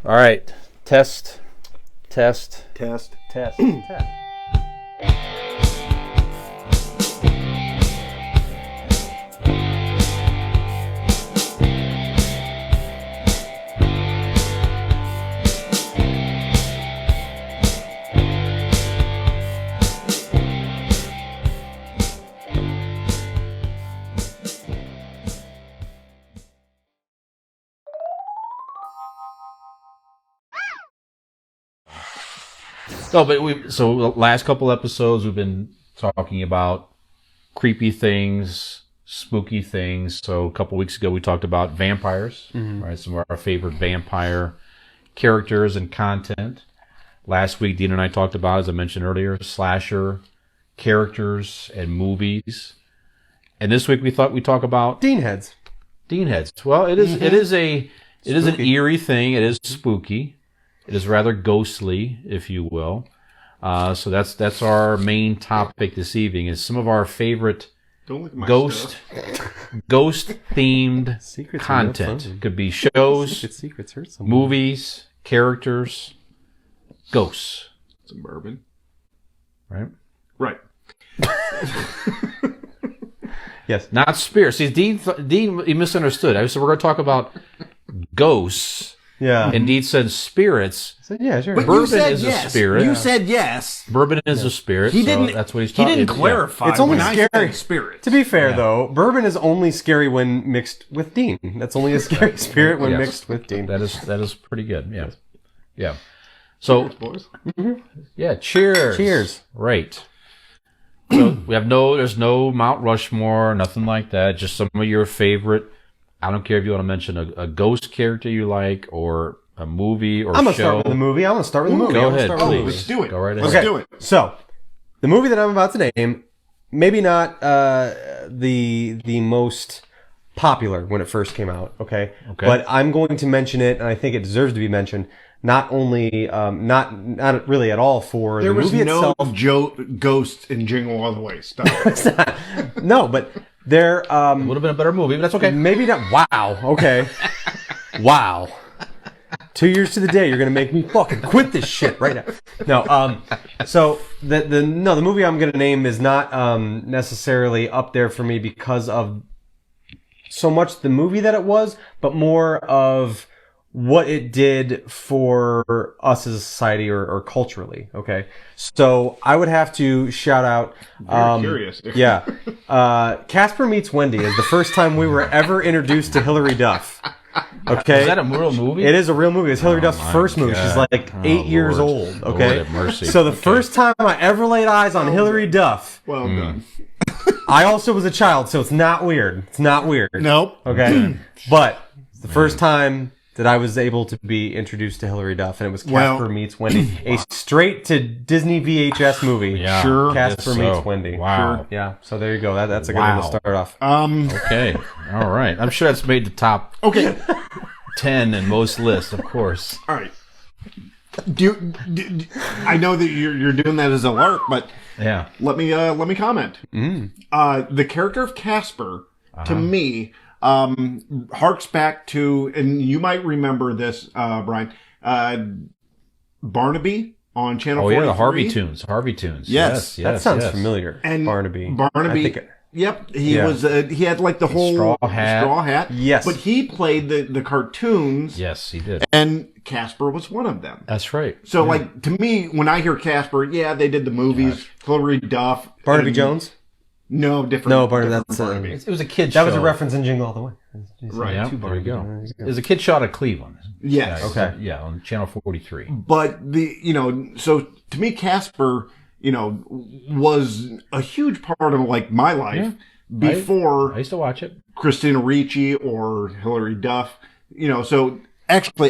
All right. Test. Test. Test. No, but so the last couple episodes we've been talking about creepy things, spooky things. So a couple weeks ago we talked about vampires, right? Some of our favorite vampire characters and content. Last week Dean and I talked about, as I mentioned earlier, slasher characters and movies. And this week we thought we'd talk about Dean heads. Well, it is an eerie thing. It is spooky. It is rather ghostly, if you will. So that's our main topic this evening. Is some of our favorite ghost themed content. It could be shows, movies, characters, ghosts. Some bourbon, right? Right. Yes, not spirits. See, Dean, he misunderstood. I said we're going to talk about ghosts. Yeah. And Dean said spirits. So, yeah, sure. But Bourbon is a spirit. You said yes. Bourbon is a spirit. He didn't. So that's what he's talking. He didn't clarify. It's only when scary. I said spirits. To be fair, though, bourbon is only scary when mixed with Dean. That's only a scary spirit when mixed with Dean. That is pretty good. Yeah. Yeah. So, Cheers, boys. Yeah, cheers. Cheers. Right. So there's no Mount Rushmore, nothing like that. Just some of your favorite. I don't care if you want to mention a ghost character you like or a movie or I'm going to show. start with the movie. Go ahead, please. Let's do it. Go right ahead. Let's do it. So, the movie that I'm about to name, maybe not the most popular when it first came out, okay? But I'm going to mention it, and I think it deserves to be mentioned. Not only, not really at all for the movie itself. There was no ghosts in Jingle All the Way. Stop. No, but there... Would have been a better movie, but that's okay. Maybe not. Wow. Okay. Wow. 2 years to the day, you're gonna make me fucking quit this shit right now. No. So the movie I'm gonna name is not necessarily up there for me because of so much the movie that it was, but more of what it did for us as a society or culturally. Okay. So I would have to shout out. Very curious. Yeah. Casper Meets Wendy is the first time we were ever introduced to Hilary Duff. Okay. Is that a real movie? It is a real movie. It's Hilary Duff's first movie. She's like 8 years old. Okay. Lord have mercy. So the first time I ever laid eyes on Hilary Duff, Well done. I also was a child, so it's not weird. It's not weird. Nope. Okay. But it's the first time that I was able to be introduced to Hilary Duff, and it was Casper Meets Wendy, a straight to Disney VHS movie. Yeah. Sure. Casper Meets Wendy. Wow. Sure. Yeah. So there you go. That's a good one to start off. Okay. All right. I'm sure that's made the top Okay. 10 in most lists, of course. All right. I know that you're doing that as a lark, but Yeah. let me comment. The character of Casper, to me, harks back to, and you might remember this, Brian, Barnaby on Channel 43. Oh, yeah, the Harvey Tunes. Yes. That sounds familiar. And Barnaby. Barnaby. Yep, he was. He had like the whole straw hat. Yes. But he played the cartoons. Yes, he did. And Casper was one of them. That's right. So, like, to me, when I hear Casper, yeah, they did the movies. Hilary Duff. Barnaby Jones? No, different. No, Barnaby. different That's Barnaby. It was a kid show. that was a reference in Jingle All the Way. Right. Yeah, there you go. It was a kid show out of Cleveland. Yes. Yeah, Okay. Yeah, on Channel 43. But so to me, Casper, was a huge part of like my life before I used to watch it. Christina Ricci or Hilary Duff. So actually,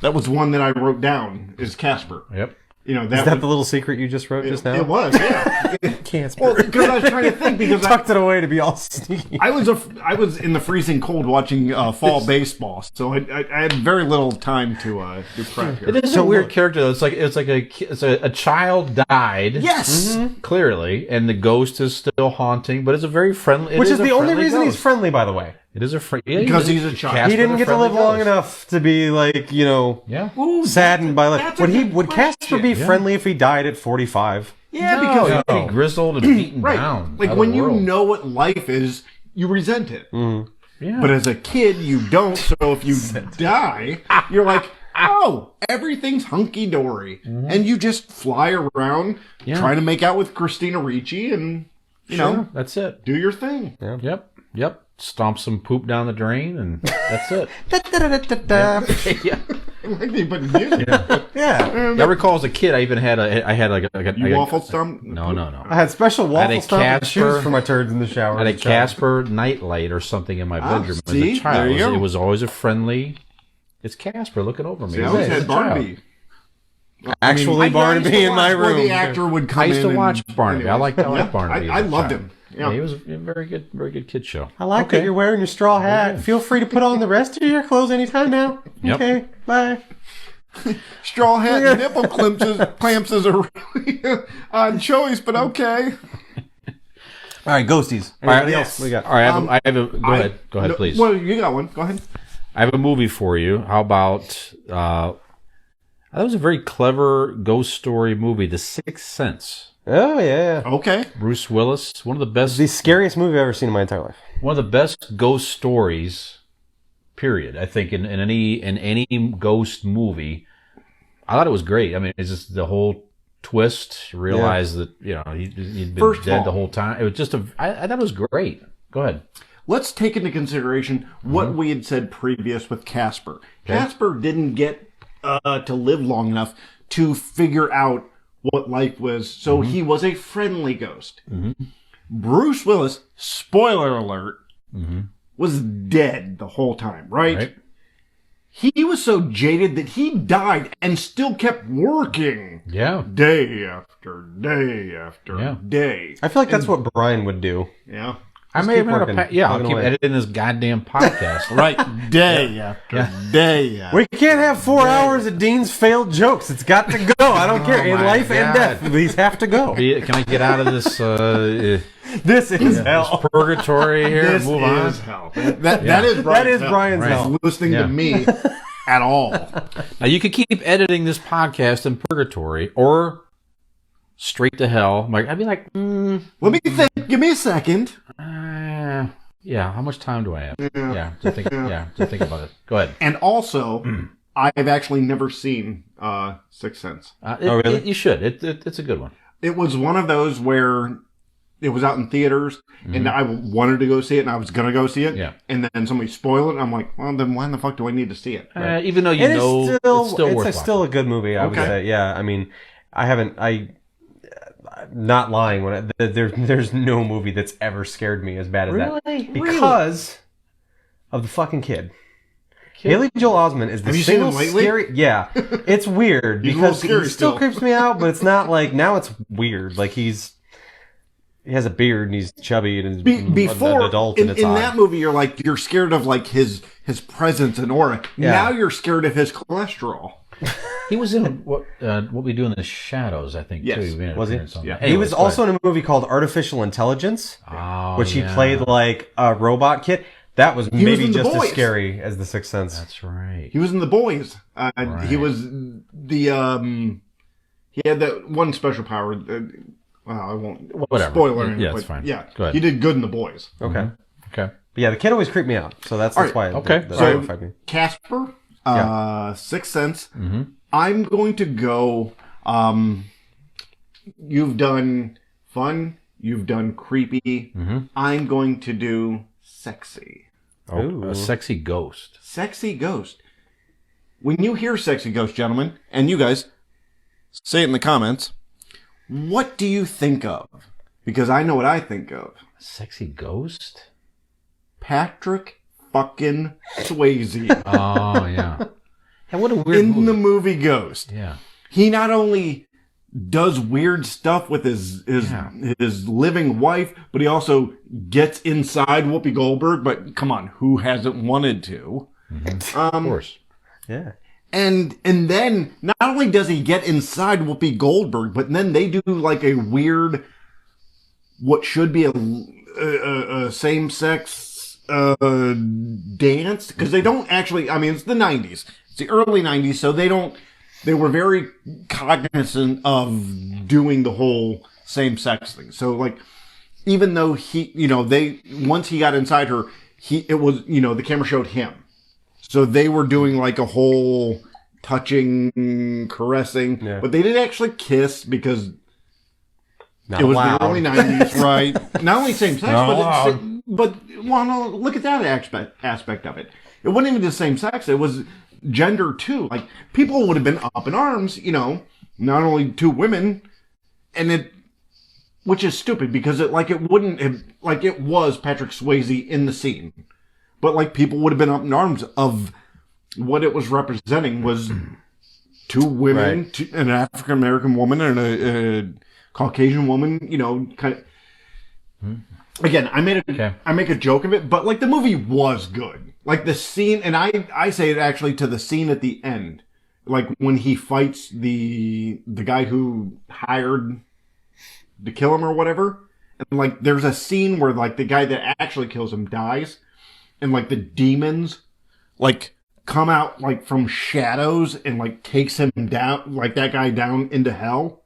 that was one that I wrote down is Casper. Yep. Is that the little secret you just wrote just now? It was, yeah. Casper. Well, because I was trying to think because tucked it away to be all sneaky. I was in the freezing cold watching fall baseball, so I had very little time to do prep here. It is a weird character though. It's like a child died. Yes, clearly, and the ghost is still haunting, but it's a very friendly. Which is the only reason he's friendly, by the way. It is a because he's a child. He didn't get to live long enough to be like, Ooh, saddened by life. that's a good Would Casper be question. friendly if he died at 45? Yeah, No, because he'd be grizzled and beaten right, down. like out of when the you world. know what life is, you resent it. Yeah. But as a kid, you don't. So if you die, you're like, oh, everything's hunky dory, and you just fly around trying to make out with Christina Ricci, and you know, that's it. do your thing. Yep. Stomp some poop down the drain, and that's it. Yeah. Like they put music. Yeah. I recall as a kid, I even had You waffle stomp? No. I had special had a waffle stomping Casper- shoes for my turds in the shower. I had a as a child. Casper nightlight or something in my bedroom as see? a child. There you go. It was always a friendly. It's Casper looking over me. See, I always had As a child. Barnaby. Actually, Barnaby in my Where room. the actor would come I used in to watch and- Barnaby. I liked Yeah, Barnaby. I as a loved child. him. Yeah, he was a very good kid show. I like that you're wearing your straw hat. Feel free to put on the rest of your clothes anytime now. Yep. Okay, bye. Straw hat and nipple clamps is a really odd choice, but okay. All right, ghosties. Anybody else? We got. All right, I have a. Go ahead. Go ahead, No, please. Well, you got one. Go ahead. I have a movie for you. How about? That was a very clever ghost story movie, The Sixth Sense. Oh yeah. Okay. Bruce Willis, one of the best. The scariest movie I've ever seen in my entire life. One of the best ghost stories. Period. I think in any ghost movie, I thought it was great. I mean, it's just the whole twist. You realize that he'd been First of dead all- the whole time. It was just I thought it was great. Go ahead. Let's take into consideration what we had said previous with Casper. Casper didn't get to live long enough to figure out what life was, so he was a friendly ghost. Bruce Willis, spoiler alert, was dead the whole time, right? He was so jaded that he died and still kept working Yeah. day after day after day. I feel like that's what Brian would do. Yeah. I may keep have working, I'll plugging keep away. editing this goddamn podcast. Right. Day after day after We can't have 4 hours of Dean's failed jokes. It's got to go. I don't care. In my life and God. death, these have to go. Can I get out of this This is hell. purgatory here This and move is on? hell. That is Brian's That is hell. Brian's Right. hell. Listening Yeah. to me at all. Now you could keep editing this podcast in purgatory or straight to hell. I'd be like, Let me think. Give me a second. yeah. How much time do I have? To think about it. Go ahead. And also, I've actually never seen Sixth Sense. really? You should. It's a good one. It was one of those where it was out in theaters, and I wanted to go see it, and I was going to go see it. Yeah. And then somebody spoiled it, and I'm like, well, then why in the fuck do I need to see it? Even though you know it's still worth still a good movie. I would Okay. say, yeah. I mean, I'm not lying when there's no movie that's ever scared me as bad as that because of the fucking kid. Haley Joel Osment is the Have you seen single him lately? scary. Yeah, it's weird He's a little because scary he still still. creeps me out, but it's not like now it's weird. Like he has a beard and he's chubby and he's Before, an adult in and it's in odd. that movie, you're scared of like his presence and aura. Yeah. Now you're scared of his cholesterol. He was in what we do in the shadows, I think. Yes. Too. made an Was he? appearance on Yeah. that. He was Anyways, go also in a movie called Artificial Intelligence, ahead. which he played like a robot kid. That was maybe in The just as Boys. scary as The Sixth Sense. That's right. He was in The Boys. Right. He was the he had that one special power. Well, I won't Whatever. spoiler. Yeah, but it's fine. Yeah, Go ahead. he did good in The Boys. Okay. Okay. But yeah, the kid always creeped me out, so that's All right. why. Okay. That So affected me. Casper, Sixth Sense. Mm-hmm. I'm going to go. You've done fun. You've done creepy. Mm-hmm. I'm going to do sexy. Ooh. A sexy ghost. Sexy ghost. When you hear sexy ghost, gentlemen, and you guys, say it in the comments. What do you think of? Because I know what I think of. A sexy ghost? Patrick fucking Swayze Oh yeah. And what a weird in movie. the movie Ghost. Yeah. He not only does weird stuff with his living wife, but he also gets inside Whoopi Goldberg. But come on, who hasn't wanted to? Of course. Yeah. And then not only does he get inside Whoopi Goldberg, but then they do like a weird, what should be a same sex dance, because they don't actually, I mean, it's the 90s. It's the early 90s, so they were very cognizant of doing the whole same-sex thing. So, like, even though once he got inside her, it was, the camera showed him. So they were doing, like, a whole touching, caressing, but they didn't actually kiss because Not it was allowed. the early 90s, right? Not only same-sex, but well, look at that aspect of it. It wasn't even the same sex. It was gender, too. Like, people would have been up in arms, not only two women, which is stupid because it wouldn't have, like, it was Patrick Swayze in the scene. But, like, people would have been up in arms of what it was representing was two women, an African-American woman and a Caucasian woman, kind of. Again, I make a joke of it, but, like, the movie was good. Like, the scene, and I say it actually to the scene at the end. Like, when he fights the guy who hired to kill him or whatever. And, like, there's a scene where, like, the guy that actually kills him dies. And, like, the demons, like, come out, like, from shadows and, like, takes him down, like, that guy down into hell.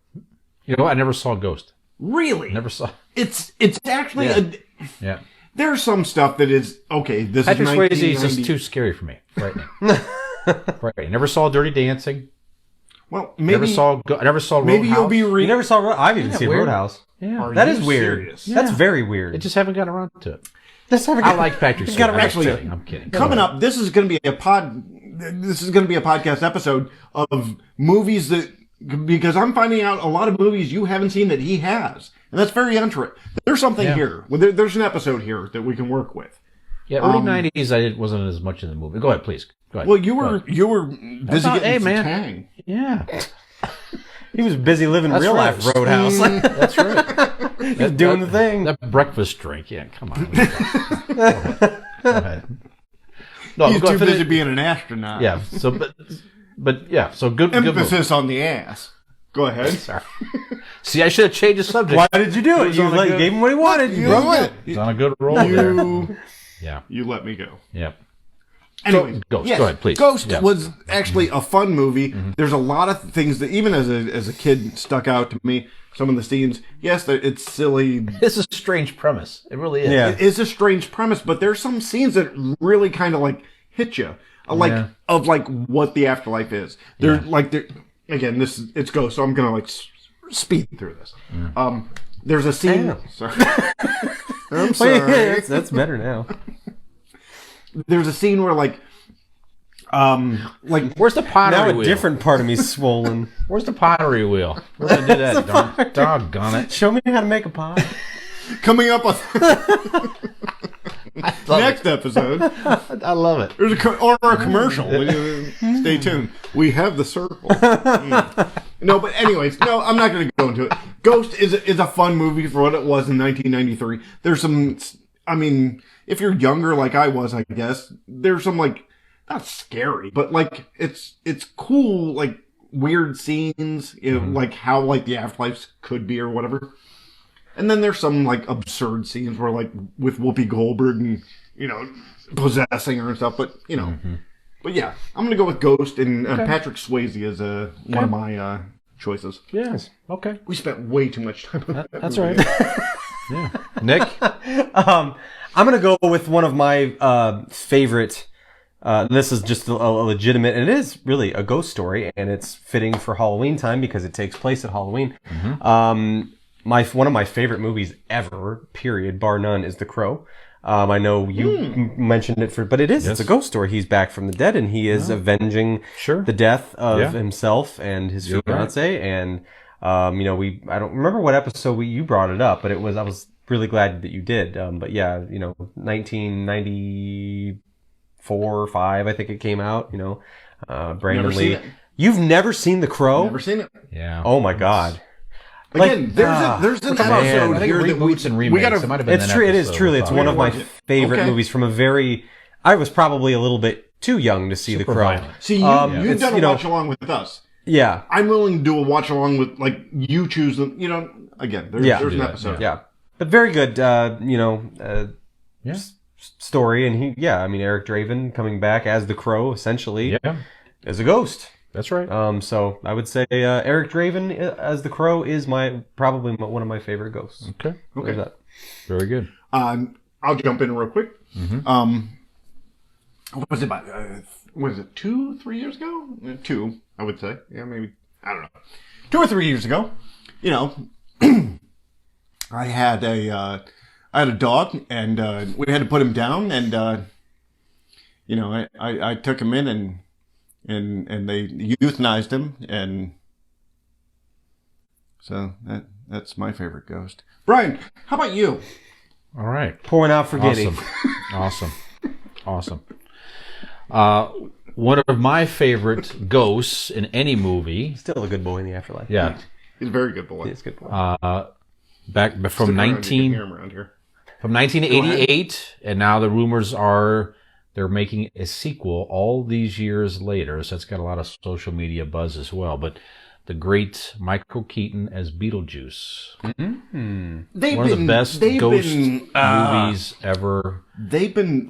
You know what? I never saw Ghost. Really? Never saw. It's actually Yeah. There's some stuff that is okay. This Patrick is Swayze is 1990. just too scary for me right now. Right. Never saw Dirty Dancing. Well, maybe I never saw maybe Roadhouse. you'll be You never saw I've even seen weird. Roadhouse. Yeah. That Are is you weird. serious? That's Yeah. very weird. I just haven't gotten around to it. I I like Patrick Swayze. I'm kidding. Coming up, this is going to be a podcast episode of movies because I'm finding out a lot of movies you haven't seen that he has, and that's very interesting. There's something here. Well, there's an episode here that we can work with. Yeah, early '90s. wasn't as much in the movie. Go ahead, please. Go ahead. Well, you were busy getting some tang. Yeah, He was busy living real life Roadhouse. that's right. He's doing the thing. That breakfast drink. Yeah, come on. Go ahead. No, He's go too ahead, busy being an astronaut. Yeah. So, but yeah. So good. Good movie. Emphasis on the ass. Go ahead. Sorry. See, I should have changed the subject. Why did you do it? was You on a good- gave him what he wanted. You broke it. He's on a good roll there. Yeah. You let me go. Yeah. Anyway, Ghost. Go ahead, please. Ghost Yeah. was actually a fun movie. There's a lot of things that, even as a kid, stuck out to me. Some of the scenes, yes, it's silly. It's a strange premise. It really is. Yeah. It is a strange premise, but there's some scenes that really kind of like hit you, of what the afterlife is. They're again, it's Ghost, so I'm gonna like speed through this. There's a scene. Sorry. I'm sorry. That's better now. There's a scene where Where's the pottery Now a wheel? different part of me's swollen. Where's the pottery wheel? We're gonna do that. Doggone it. Show me how to make a pie. coming up on next episode. I love it. There's a commercial. Stay tuned. We have the circle. No, but anyways, no, I'm not going to go into it. Ghost is a fun movie for what it was in 1993. There's some, I mean, if you're younger like I was, I guess, there's some not scary, but it's cool, weird scenes, like how the afterlife could be or whatever. And then there's some absurd scenes where with Whoopi Goldberg and possessing her and stuff. But but yeah, I'm gonna go with Ghost and Patrick Swayze as one of my choices. Yes. Okay. We spent way too much time on that. That's movie. right. Yeah. Nick. I'm gonna go with one of my favorite. This is just a legitimate, and it is really a ghost story, and it's fitting for Halloween time because it takes place at Halloween. Mm-hmm. One of my favorite movies ever, period, bar none, is The Crow. I know you mentioned it but it is. Yes. It's a ghost story. He's back from the dead, and he is avenging the death of himself and his fiancée. And I don't remember what episode you brought it up, but I was really glad that you did. But yeah, 1994 or 5, I think it came out. Brandon Lee. You've never seen The Crow? Never seen it. Yeah. Oh my God. Again, there's an episode here that reboots and remakes. gotta. It might have been It's true. It is truly. It's one of my favorite Okay. movies from a very. I was probably a little bit too young to see The Crow. violent. See, you've done a watch along with us. Yeah. I'm willing to do a watch along with you choose them. Again, there's an episode. Yeah. But very good. Just story, and Eric Draven coming back as the Crow, essentially, Yeah, as a ghost. that's right. So I would say Eric Draven as the Crow is probably one of my favorite ghosts. Okay. There's that. Very good. I'll jump in real quick. What was it about? Was it 2-3 years ago? 2, I would say. Yeah, maybe. I don't know. 2 or 3 years ago. You know, I had a dog, and we had to put him down, and I took him in, and they euthanized him, and so that's my favorite ghost. Brian, how about you? All right. Pouring out for Giddy. Awesome. One of my favorite ghosts in any movie. Still a good boy in the afterlife. Yeah. He's a very good boy. He's a good boy. Back from 1988, and now the rumors are they're making a sequel all these years later. So it's got a lot of social media buzz as well. But the great Michael Keaton as Beetlejuice. Mm-hmm. One of the best ghost movies ever. They've been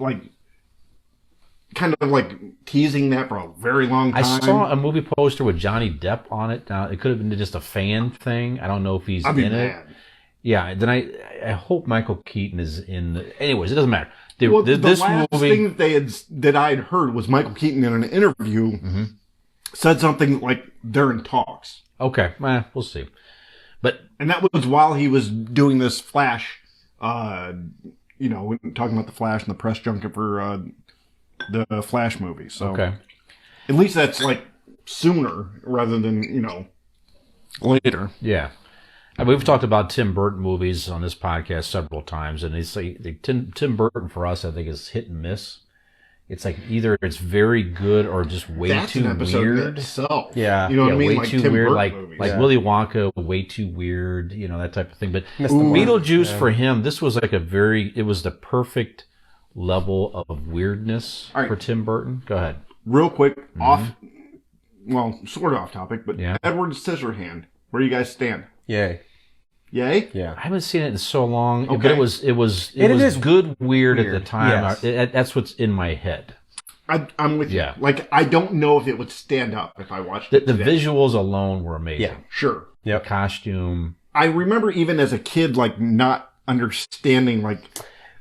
kind of teasing that for a very long time. I saw a movie poster with Johnny Depp on it. Now, it could have been just a fan thing. I don't know if he's in it. Yeah, then I hope Michael Keaton is in the... Anyways, it doesn't matter. The last thing that I had heard was Michael Keaton in an interview said something like they're in talks. Okay, we'll see. And that was while he was doing this Flash, talking about the Flash and the press junket for the Flash movie. So okay. At least that's sooner rather than, later. Yeah. We've talked about Tim Burton movies on this podcast several times, and it's Tim Burton for us, I think, is hit and miss. It's either it's very good or just way That's too an episode weird. In itself. Yeah. You know what I mean? Way too Tim weird, Burton movies. Willy Wonka, way too weird, that type of thing. But Beetlejuice for him, this was it was the perfect level of weirdness for Tim Burton. Go ahead. Real quick, sort of off topic, but Edward Scissorhand, where do you guys stand? Yay. Yay? Yeah. I haven't seen it in so long, Okay. but it was good weird at the time. Yes. That's what's in my head. I'm with you. Yeah. I don't know if it would stand up if I watched The it today. visuals alone were amazing. Yeah. Sure. The costume. I remember even as a kid, not understanding,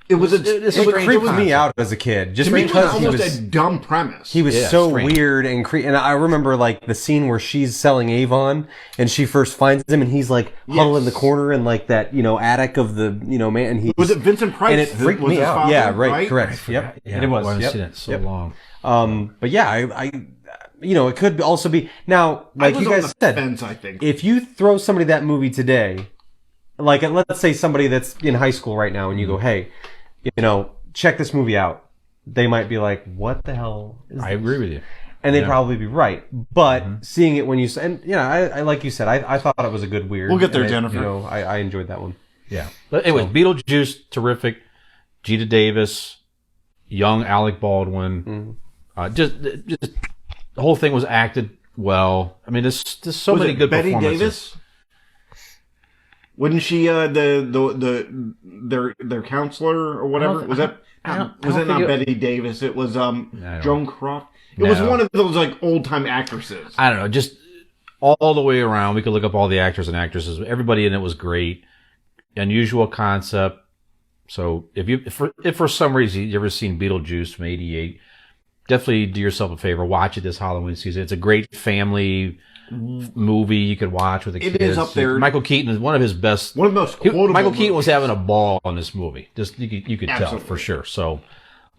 it creeped me out as a kid. Just to me, it was because almost a dumb premise. he was Yeah, so strange. weird and creepy. And I remember the scene where she's selling Avon and she first finds him and he's huddled in the corner in that, attic of the, man. And he Was it Vincent Price? And it freaked was me his out. father, Yeah, right. Correct. Yep. Yeah, it was. I haven't Yep. seen it so Yep. long. But yeah, I it could also be now, I was you guys on the said, fence, I think. if you throw somebody that movie today, let's say somebody that's in high school right now, and you go, hey, check this movie out, they might be like, what the hell is I agree with you. and they'd probably be right. But seeing it when you I like you said, I thought it was a good weird. We'll get there, and Jennifer. I enjoyed that one. Yeah. But anyways, Beetlejuice, terrific. Gita Davis, young Alec Baldwin. Just the whole thing was acted well. I mean, there's so Was many it good Betty performances. Davis? Wasn't she their counselor or whatever? Was that? Was it not Betty Davis? It was Joan Croft. It was one of those old time actresses. I don't know, just all the way around. We could look up all the actors and actresses. Everybody in it was great. Unusual concept. So if for some reason you've ever seen Beetlejuice from '88, definitely do yourself a favor. Watch it this Halloween season. It's a great family movie you could watch with the kids. It is up there. Michael Keaton is one of his best. One of the most quotable Michael Keaton was movies. having a ball on this movie. Just you could tell Absolutely. for sure. So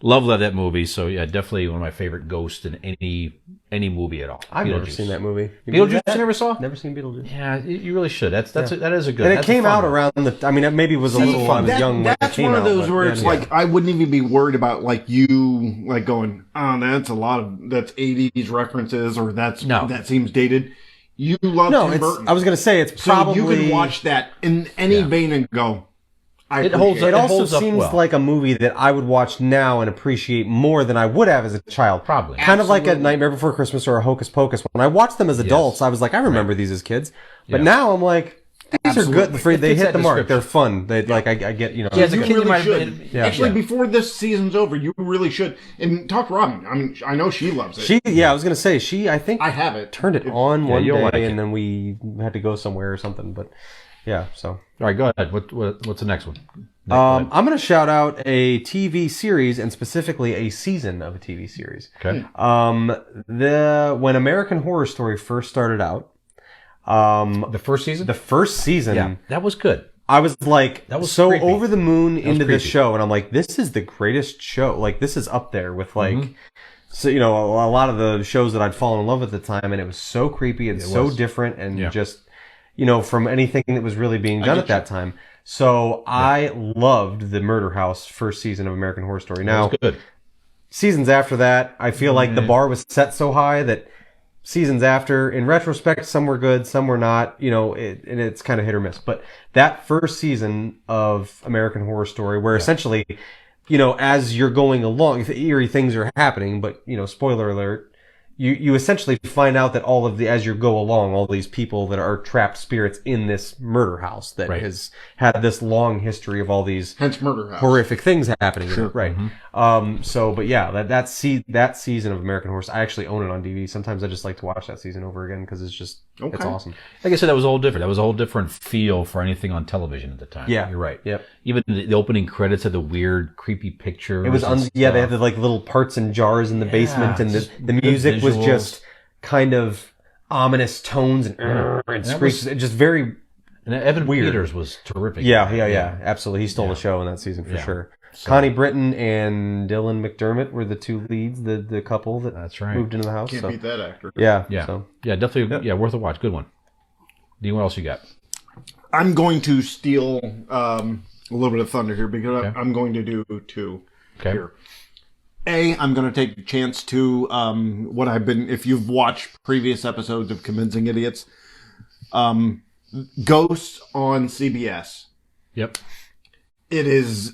love that movie. So yeah, definitely one of my favorite ghosts in any movie at all. I've never seen that movie. Beetlejuice, you never saw? Never seen Beetlejuice. Yeah, you really should. That is a good. And it that's a came fun out one. around the. I mean, it maybe was a little. I was young when it That's came one of out, those but where yeah, it's yeah. I wouldn't even be worried about you going, oh, that's 80s references or that seems dated. You love Tim Burton. I was going to say it's so probably. you can watch that in any vein and go. It holds It up. also holds up seems well. like a movie that I would watch now and appreciate more than I would have as a child. Probably. Kind of like a Nightmare Before Christmas or a Hocus Pocus. When I watched them as adults, I was like, I remember these as kids. But now I'm like, These are good. They It fits hit that the mark. description. They're fun. They like I get Yeah, You as a kid, you really might have should. been- Yeah. Actually, Yeah. before this season's over, you really should. And talk to Robin. I mean, I know she loves it. I was gonna say I think I have it. turned it on one you'll day, like it. and then we had to go somewhere or something. But yeah, so All right, go ahead. What's the next one? I'm gonna shout out a TV series and specifically a season of a TV series. Okay. When American Horror Story first started out, The first season? the first season, Yeah, that was good. I was like That was so creepy. over the moon into this creepy. show, and I'm like, this is the greatest show. Like, this is up there with like, Mm-hmm. so you know, a lot of the shows that I'd fallen in love with at the time, and it was so creepy and so was. different, and Yeah. just from anything that was really being done at that time. So I loved the Murder House first season of American Horror Story. That Now, was good. seasons after that, I feel like the bar was set so high that seasons after, in retrospect, some were good, some were not, and it's kind of hit or miss. But that first season of American Horror Story, where essentially, as you're going along, eerie things are happening, but, spoiler alert, you essentially find out that as you go along, all these people that are trapped spirits in this murder house that Right. has had this long history of all these Hence Murder House. horrific things happening. In it, right. Mm-hmm. But yeah, that season of American Horror, I actually own it on DVD. Sometimes I just like to watch that season over again because it's just it's Okay. awesome. Like I said, that was a whole different. That was a whole different feel for anything on television at the time. Yeah. You're right. Yep. Even the opening credits had the weird, creepy pictures. It was and they had stuff. the like little parts and jars in the basement, and just the good music was visuals. just kind of ominous tones and that screeches. Just very And Evan weird. Peters was terrific. yeah. Absolutely, he stole the show in that season for sure. Connie Britton and Dylan McDermott were the two leads, the couple that That's right. moved into the house. Can't so. beat that actor. Yeah, Yeah. So. Yeah, definitely. Yeah, worth a watch. Good one. Dean, what else you got? I'm going to steal a little bit of thunder here because Okay. I'm going to do two Okay. here. I'm going to take a chance to if you've watched previous episodes of Convincing Idiots, Ghosts on CBS. Yep. It is.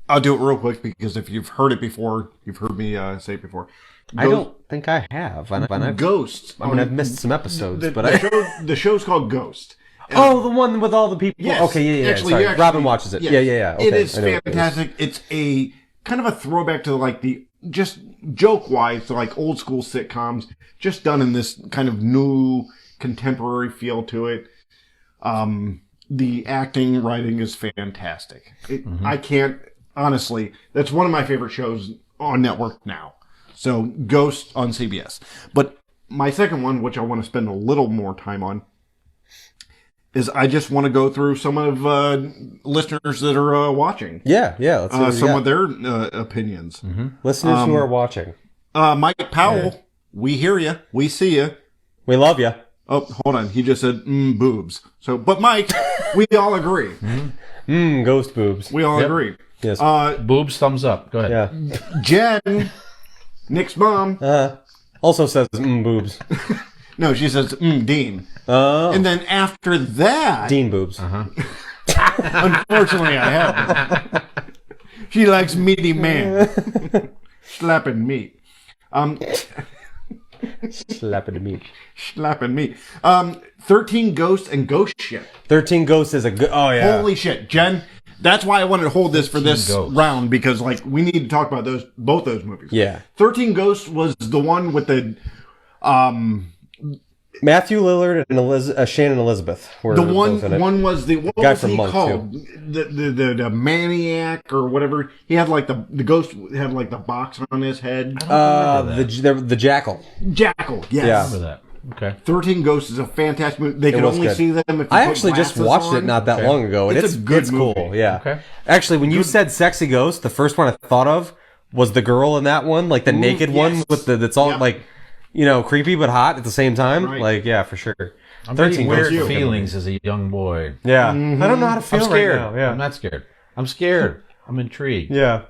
I'll do it real quick because if you've heard it before, you've heard me say it before. I don't think I have. Ghosts. I've missed some episodes, The, but the show's called Ghost. Oh, the one with all the people. Yes. Okay, yeah. Actually, Sorry. you actually- Robin watches it. yes. Yeah. Okay, It is I know what it is. fantastic. It's a kind of a throwback to like the just joke wise to like old school sitcoms, just done in this kind of new contemporary feel to it. The acting, writing is fantastic. I can't honestly. That's one of my favorite shows on network now. So Ghost on CBS. But my second one, which I want to spend a little more time on, is I just want to go through some of listeners that are watching. Yeah. Let's see what we Some got. of their opinions. Listeners who are watching. Mike Powell, we hear you. We see you. We love you. Oh, hold on. He just said, boobs. So, but Mike, we all agree. Ghost boobs. We all Yep. agree. Yes. Boobs, thumbs up. Go ahead. Yeah. Jen, Nick's mom. Also says boobs. No, she says, Dean. Oh. And then after that, Dean boobs. unfortunately, I haven't. She likes meaty man. Slapping meat. Slapping the meat. Slapping meat. 13 Ghosts and Ghost Ship. 13 Ghosts is a good. Oh yeah. Holy shit, Jen. That's why I wanted to hold this for this Ghosts. round because, like, we need to talk about both those movies. Yeah. 13 Ghosts was the one with the, Matthew Lillard and Shannon Elizabeth were the both in it. one was the what Guy was from he Monk, called? The maniac or whatever. He had like the ghost had like the box on his head. The Jackal. Jackal. Yes. Yeah. Remember that. Okay. 13 Ghosts is a fantastic movie. They can was only good. see them if you I put actually just glasses watched on. it not that long ago, and It's a good cool. movie. Yeah. Okay. Actually, when you said "sexy ghost," the first one I thought of was the girl in that one, like the naked one yes. with that's all Yep. like, creepy but hot at the same time. Right. Like, yeah, for sure. I'm getting weird Ghosts. feelings as a young boy. Yeah. I don't know how to feel I'm scared. right now. Yeah. I'm not scared. I'm scared. I'm intrigued. Yeah.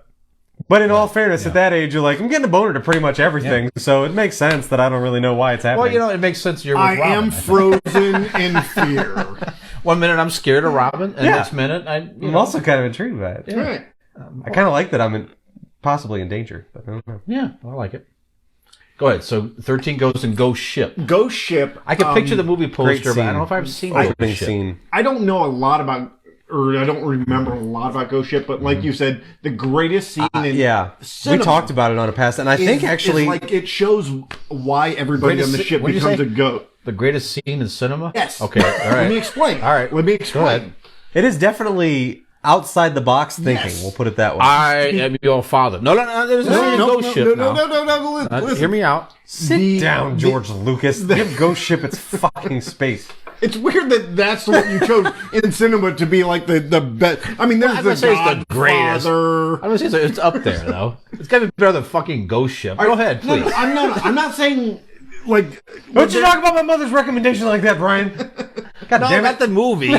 But in all fairness, at that age, you're like, I'm getting a boner to pretty much everything, so it makes sense that I don't really know why it's happening. Well, it makes sense. You're with I Robin, am think. frozen in fear. 1 minute I'm scared of Robin, and next minute I'm also kind of intrigued by it. Right. I kind of like that I'm possibly in danger, but I don't know. Yeah, I like it. Go ahead. So 13 Ghosts and Ghost Ship. Ghost Ship. I can picture the movie great poster, but I scene. don't know if I've seen Opening Ghost Ship. scene. I don't know a lot about, or I don't remember a lot about Ghost Ship, but like you said, the greatest scene in cinema we talked about it on a past, and I think actually, is like it shows why everybody on the ship what did you becomes say? a goat. The greatest scene in cinema? Yes. Okay, all right. Let me explain. All right. Let me Go explain. ahead. it is definitely outside the box thinking. Yes. We'll put it that way. I am your father. No, there's no Ghost Ship now. No. Listen. Hear me out. Sit down, George Lucas. Give Ghost Ship its fucking space. It's weird that that's what you chose in cinema to be like the best. I mean, there's I'm the gonna say it's the greatest. Godfather. I'm gonna say it's up there though. It's gotta be better than fucking Ghost Ship. Go ahead, No, please. I'm not saying like. Don't you talk about my mother's recommendation like that, Brian? God No, damn not it. the movie.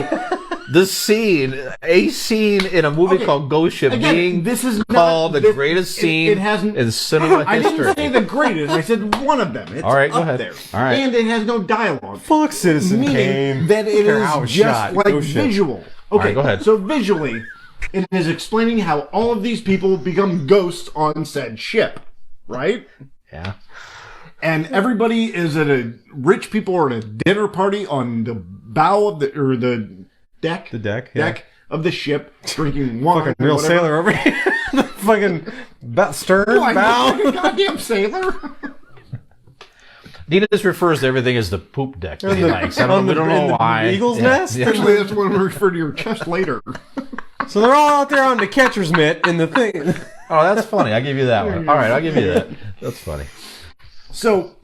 The scene, a scene in a movie Okay, called Ghost Ship again, being this is not- called the this- greatest it scene hasn't- in cinema I history. didn't say the greatest. I said one of them. It's All right, go up ahead. there. All right. And it has no dialogue. Fuck Citizen Meaning Kane. that it Care how is it's just shot. like Ghost Ship. visual. Okay, right, go ahead. So visually, it is explaining how all of these people become ghosts on said ship, right? Yeah. And everybody is at Mm-hmm. rich people are at a dinner party on the bow of the deck. The deck, yeah. of the ship, drinking wine. Fucking or real whatever. sailor over here. Fucking stern, Oh, I bow. know, goddamn sailor. Nina just refers to everything as the poop deck that he the- likes. I on don't, we the- don't in know the why. eagle's nest? Actually, that's when we refer to your chest later. So they're all out there on the catcher's mitt in the thing. Oh, that's funny. I'll give you that one. All right, I'll give you that. That's funny. So,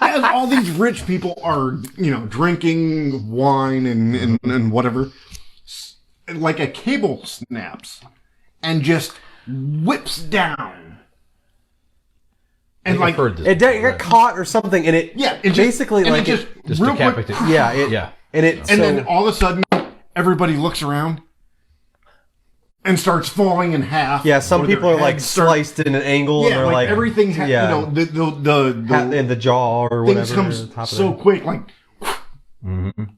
as all these rich people are, drinking wine and whatever, like a cable snaps and just whips down. And I've heard this. It got caught or something, and it basically and like it just Just real quick, decapitated. yeah, and then all of a sudden everybody looks around and starts falling in half. yeah, some or their people are like heads start- sliced in an angle, Yeah, and they're like like everything. The in the jaw or things whatever. comes top of so it. quick, like, and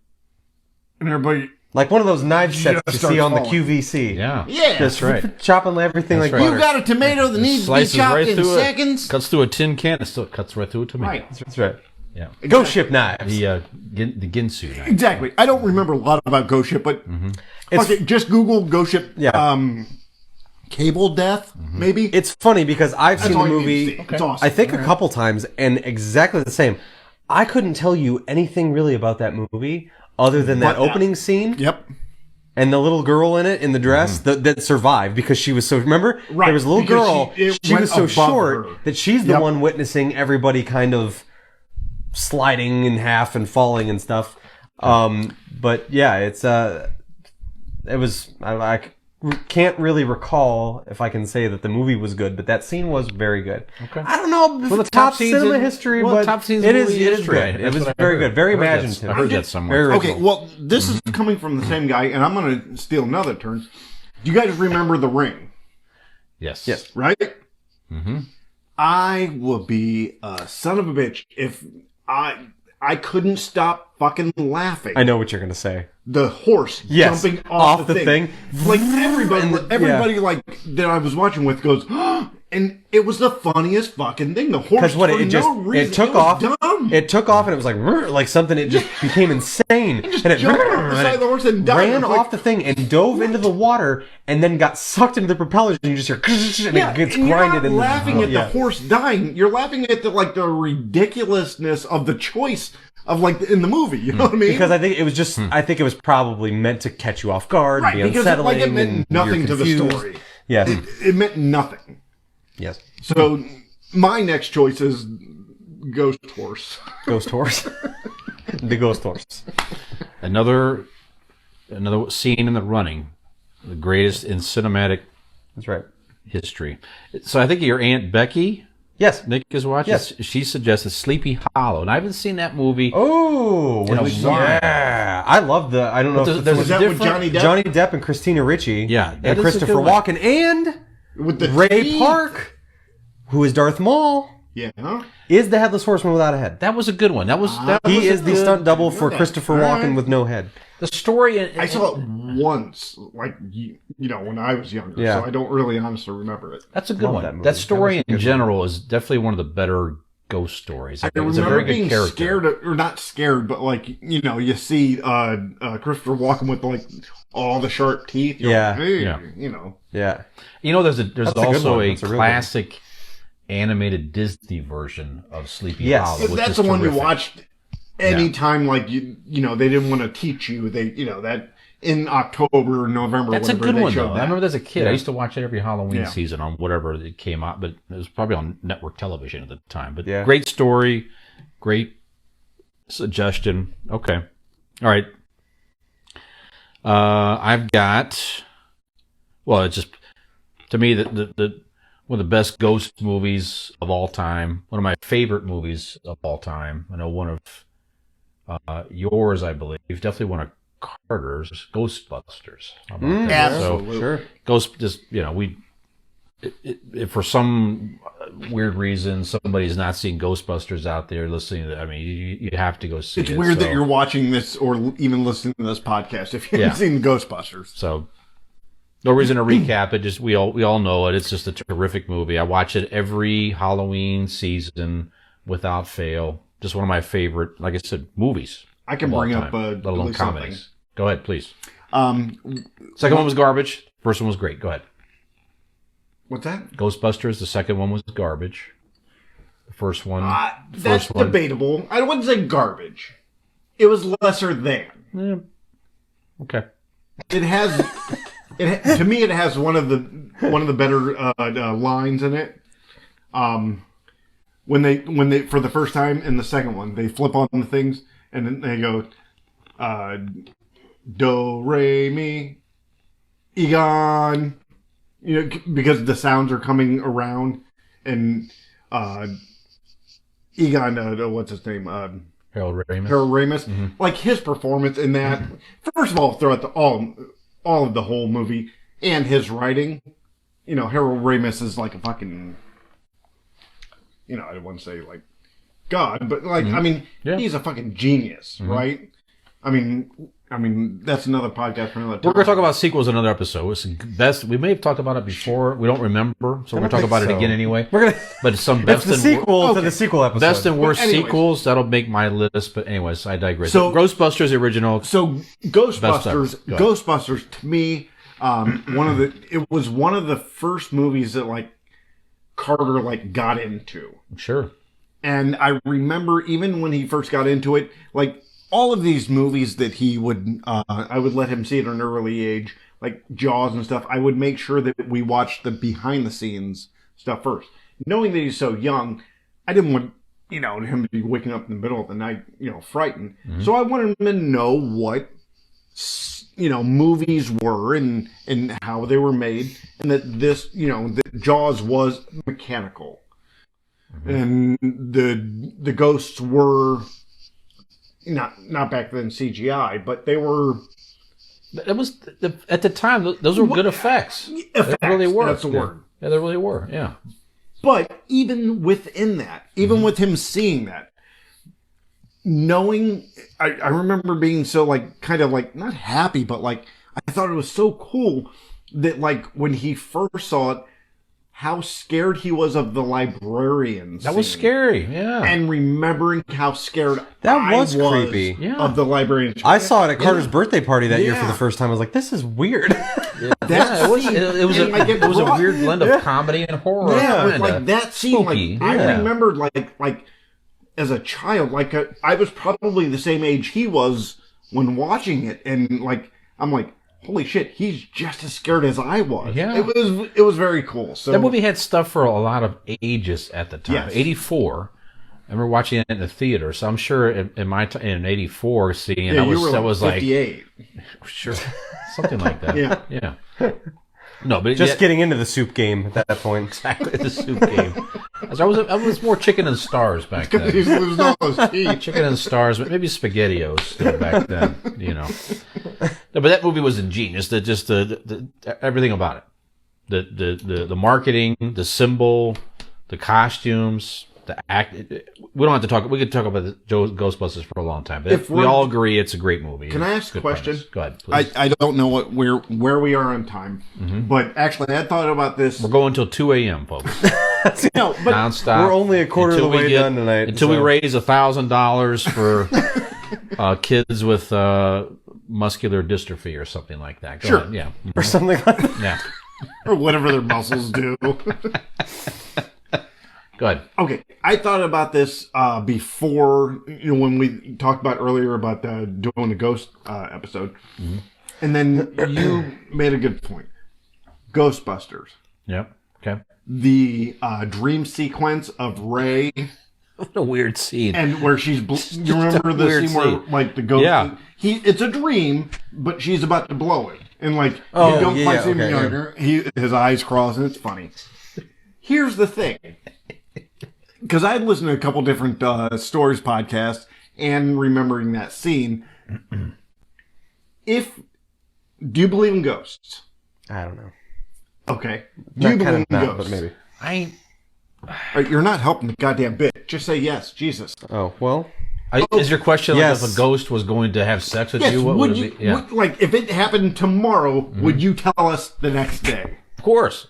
everybody. Like one of those knife sets you Just see on the starts falling. QVC. Yeah. Yeah, Just right. chopping everything That's like right. butter. you got a tomato that needs to be Slices chopped right in through seconds. it. Cuts through a tin can. It still cuts right through a tomato. Right. That's right. Yeah. Ghost ship knives. The Ginsu knife. Exactly. I don't remember a lot about Ghost Ship, but It's- fuck it, just Google Ghost Ship. Yeah. Cable death, maybe. It's funny because I've That's seen the all you need to movie, see. It's awesome. I think a couple times, and exactly the same. I couldn't tell you anything really about that movie other than that But that- opening scene Yep. and the little girl in it in the dress that survived because she was so. Remember, Right, there was a little because girl. it She went was so above short her. that she's the Yep. one witnessing everybody kind of sliding in half and falling and stuff. But yeah, it was. I can't really recall if I can say that the movie was good, but that scene was very good. Okay. I don't know if Well, it's top scenes cinema in- history, well, but top scenes it in is movie it is history. good. It That's was what I very heard. good, very I heard that- imaginative. I heard that somewhere. Very original. Okay, well, this is coming from the same guy, and I'm going to steal another turn. Do you guys remember The Ring? Yes. Yes. Right? Mm-hmm. I will be a son of a bitch if I couldn't stop fucking laughing. I know what you're gonna say. The horse Yes, jumping off the thing. Like everybody, yeah. like that I was watching with goes, and it was the funniest fucking thing. The horse Because what for it just no reason, it took was off. dumb. It took off and it was like something. It just became insane. Just and it jumped off the side of the horse and died. ran It was like- off the thing and dove into the water and then got sucked into the propellers and you just hear and Yeah, it gets and you're grinded not in laughing at yeah. the horse dying. You're laughing at the ridiculousness of the choice of in the movie. You know what I mean? Because I think it was just I think it was probably meant to catch you off guard, right, be because unsettling, it meant and nothing you're to the confused. story. Yes. It meant nothing. Yes. So my next choice is Ghost Horse. Ghost horse. The ghost horse. Another scene in the running, the greatest in cinematic That's right. history. So I think your Aunt Becky, Yes. Nick is watching. Yes. She suggested Sleepy Hollow, and I haven't seen that movie. Oh, In a while. yeah! I love the. I don't know if There's Was a that with different- Johnny Depp? Johnny Depp and Christina Ricci. Yeah, that is and a Christopher good one. Walken and With the Ray teeth. Park, who is Darth Maul, Yeah. is the headless horseman without a head. That was a good one. That was He a is the good- stunt double for that. Christopher All Walken right. with no head. The story. I saw it once, when I was younger. Yeah. So I don't really honestly remember it. That's a good Love one. that movie. That story That was a in good general is definitely one of the better ghost stories. I It's a remember very good being character. scared, or not scared, but like, you see Christopher Walken with like all the sharp teeth. You're Yeah. like, hey, Yeah. Yeah. There's a good also one. a That's a real good classic animated Disney version of Sleepy Yes. Hollow. But which that's is the one we terrific. watched anytime, like, they didn't want to teach you. They, that in October or November. That's a whatever, good they one, showed though. that. I remember as a kid, I Yeah. used to watch it every Halloween Yeah. season on whatever it came out, but it was probably on network television at the time. But Yeah. great story, great suggestion. Okay. All right. I've got, well, it's just, to me, the one of the best ghost movies of all time, one of my favorite movies of all time. I know one of yours, I believe, definitely one of Carter's, Ghostbusters. How about that? absolutely. So, Sure. Ghost, just, if for some weird reason somebody's not seeing Ghostbusters out there listening to, you have to go see It's it. weird So- that you're watching this or even listening to this podcast if you haven't seen Ghostbusters. So, no reason to recap it. Just we all know it. It's just a terrific movie. I watch it every Halloween season without fail. Just one of my favorite, like I said, movies. I can of all bring time, up let at alone least comedies. Go ahead, please. something. Second one was garbage. First one was great. Go ahead. What's that? Ghostbusters. The second one was garbage. The first one. That's debatable. I wouldn't say garbage. It was lesser than. Okay. It has. To me, it has one of the better lines in it. When they for the first time in the second one, they flip on the things and then they go, do re mi, Egon. Because the sounds are coming around, and Egon, what's his name? Harold Ramis. Harold Ramis. Like his performance in that. First of all, throughout all of the whole movie and his writing, Harold Ramis is like a fucking, I don't want to say like God, but like he's a fucking genius, right? I mean, that's another podcast for another time. We're going to talk about sequels in another episode. It's the best. We may have talked about it before. We don't remember, so we're going to talk about it again anyway. We're gonna. But it's some It's best the and sequel to the sequel episode. best and worst But anyways. sequels. That'll make my list. But anyways, I digress. So- Ghostbusters original. So Best ever. Ghostbusters, Go ahead. Ghostbusters to me, it was one of the first movies that like Carter like got into. Sure. And I remember even when he first got into it, like all of these movies that he would, I would let him see at an early age, like Jaws and stuff. I would make sure that we watched the behind the scenes stuff first. Knowing that he's so young, I didn't want, him to be waking up in the middle of the night, frightened. So I wanted him to know what, movies were and how they were made, and that that Jaws was mechanical. And the ghosts were not back then CGI, but they were That was at the time. Those were good effects. effects. They really were. That's the word. Yeah, they really were. Yeah. But even within that, even with him seeing that, knowing, I remember being so like kind of like not happy, but like I thought it was so cool that like when he first saw it, how scared he was of the librarian. That was scene. scary. Yeah. And remembering how scared That I was creepy. Yeah. of the librarian. I saw it at Carter's birthday party that year for Yeah. the first time. I was like, "This is weird." That it was. scene, It was and, like, it was a brought- weird blend of comedy and horror. Yeah, but, kinda. like that scene, spooky, like I yeah. remembered, like as a child, like I was probably the same age he was when watching it, and like I'm like, holy shit, he's just as scared as I was. Yeah. it was very cool. So That movie had stuff for a lot of ages at the time. Yes. 84. I remember watching it in the theater, so I'm sure in my in '84 seeing it, yeah, that you were was like 58. sure something like that. Yeah. Yeah. No, but Just getting into the soup game at that point. exactly the soup game. I was more chicken and stars back then. He's losing all those teeth. Chicken and stars, but maybe SpaghettiOs still back then. No, but that movie was ingenious. The everything about it, the marketing, the symbol, the costumes, the act. We don't have to talk. We could talk about the Ghostbusters for a long time. But If we we're- all agree it's a great movie. Can I ask a question? Premise. Go ahead, please. I don't know where we are on time, but actually, I had thought about this. We're going until 2 a.m., folks. No, but Nonstop. We're only a quarter of the way done tonight. Until we raise $1,000 for kids with muscular dystrophy or something like that. Go Sure. ahead. Yeah. or something like that. Yeah. or whatever their muscles do. Go ahead. Okay, I thought about this before, when we talked about earlier about doing the ghost episode, and then you made a good point. Ghostbusters. Yep. Okay. The dream sequence of Ray, What a weird scene. and where she's you remember the weird scene where scene. like the ghost, Yeah. it's a dream, but she's about to blow it, and like you don't yeah, quite see him, okay, his eyes cross, and it's funny. Here's the thing. Because I'd listened to a couple different stories podcasts and remembering that scene. Do you believe in ghosts? I don't know. Okay. Do you Not kind believe of in not, ghosts? but maybe. You're not helping the goddamn bit. Just say yes, Jesus. Oh, well. Is your question Yes. like if a ghost was going to have sex with Yes. you? What would would you? it be? Yeah. Like if it happened tomorrow, would you tell us the next day? Of course.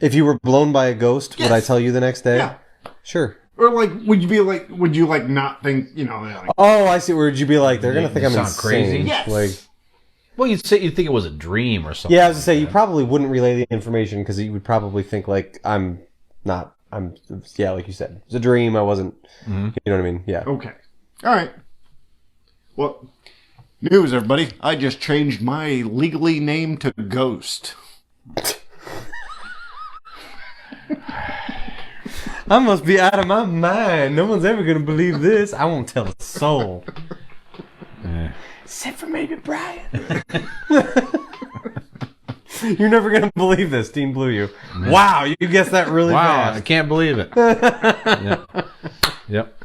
If you were blown by a ghost, would I tell you the next day? Yeah. Sure. Or like, would you not think, like, Oh, I see. Would you be like, they're going to think I'm sound insane. crazy? Yes. Like, Well, you'd think it was a dream or something. yeah, I was going to say, you probably wouldn't relay the information because you would probably think, like, yeah, like you said. It's a dream. I wasn't, you know what I mean? Yeah. okay. All right. Well, news, everybody. I just changed my legally name to Ghost. I must be out of my mind. No one's ever going to believe this. I won't tell a soul. Except for maybe Brian. You're never going to believe this. Team Blue you. Wow, you guessed that really Wow, I fast. can't believe it. Yep. Yep.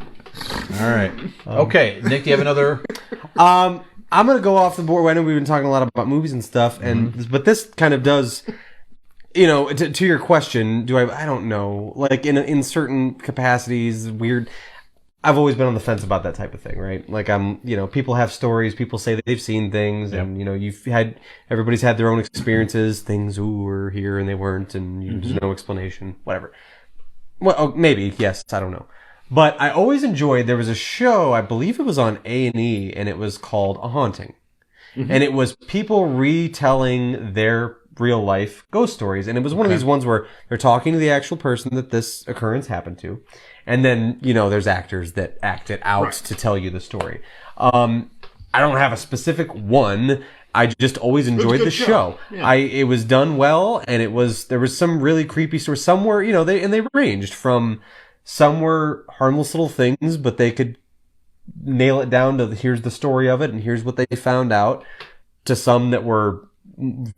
All right. Okay, Nick, do you have another? I'm going to go off the board. I know we've been talking a lot about movies and stuff, but this kind of does... to your question, I don't know. Like in certain capacities, weird. I've always been on the fence about that type of thing, right? Like people have stories, people say that they've seen things, and everybody's had their own experiences. Things were here and they weren't, and there's no explanation, whatever. Well, maybe yes, I don't know. But I always enjoyed. There was a show, I believe it was on A&E, and it was called A Haunting, and it was people retelling their real life ghost stories, and it was one of these ones where they're talking to the actual person that this occurrence happened to, and then there's actors that act it out to tell you the story. I don't have a specific one. I just always enjoyed the show. Yeah. It was done well, and there was some really creepy stories. Some were they ranged from, some were harmless little things, but they could nail it down to here's the story of it and here's what they found out, to some that were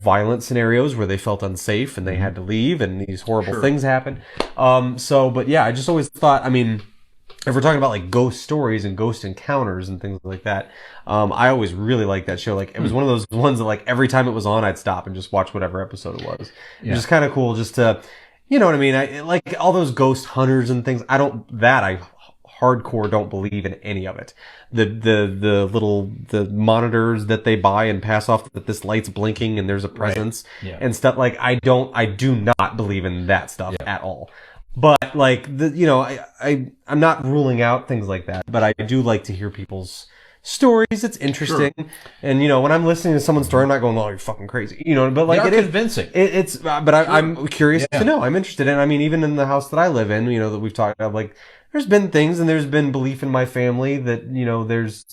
violent scenarios where they felt unsafe and they had to leave and these horrible things happened. But yeah, I just always thought, if we're talking about like ghost stories and ghost encounters and things like that, I always really liked that show. Like it was one of those ones that like every time it was on, I'd stop and just watch whatever episode it was. It was just kind of cool just to, you know what I mean? I like all those ghost hunters and things. I hardcore don't believe in any of it. The monitors that they buy and pass off that this light's blinking and there's a presence and stuff, like I do not believe in that stuff at all. But like I'm not ruling out things like that, but I do like to hear people's stories. It's interesting. And when I'm listening to someone's story, I'm not going, "Oh, you're fucking crazy," but like They are convincing. I'm curious to know. I'm interested in. Even in the house that I live in, that we've talked about, like there's been things and there's been belief in my family that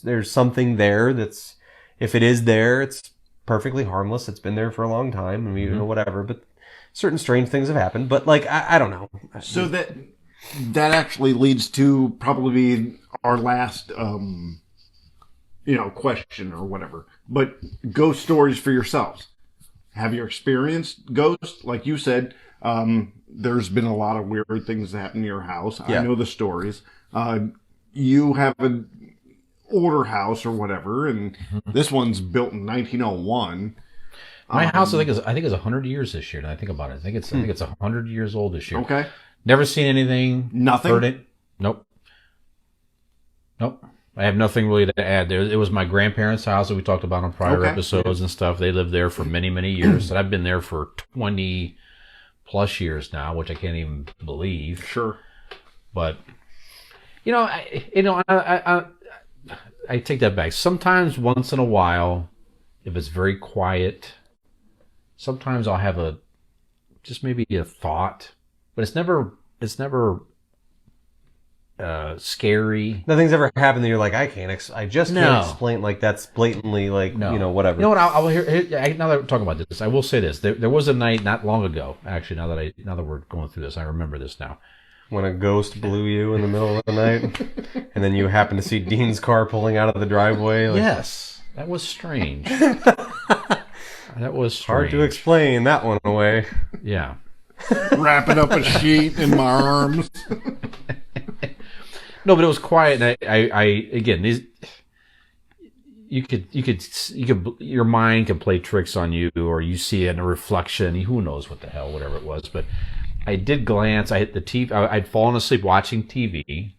there's something there that's, if it is there, it's perfectly harmless. It's been there for a long time, and whatever. But certain strange things have happened. But like I don't know. So that actually leads to probably our last question or whatever. But ghost stories for yourselves. Have you experienced ghosts? Like you said, there's been a lot of weird things that happen in your house. I know the stories. You have an older house or whatever, and this one's built in 1901. My house, I think is 100 years this year. And I think about it. I think it's 100 years old this year. Okay. Never seen anything. Nothing? Heard it. Nope. Nope. I have nothing really to add there. It was my grandparents' house that we talked about on prior episodes and stuff. They lived there for many, many years. And I've been there for 20 plus years now, which I can't even believe. Sure. But, I take that back. Sometimes, once in a while, if it's very quiet, sometimes I'll have just maybe a thought, but it's never scary. Nothing's ever happened that you're like, I can't explain, like, that's blatantly, like, whatever. You know what? I'll hear now that we're talking about this, I will say this. There was a night not long ago, actually, now that we're going through this, I remember this now. When a ghost blew you in the middle of the night, and then you happen to see Dean's car pulling out of the driveway. Like, yes, that was strange. That was strange. Hard to explain that one away. Yeah. Wrapping up a sheet in my arms. No, but it was quiet, and I again, these you could your mind can play tricks on you, or you see it in a reflection. Who knows what the hell, whatever it was, but. I did glance. I hit the TV. I'd fallen asleep watching TV,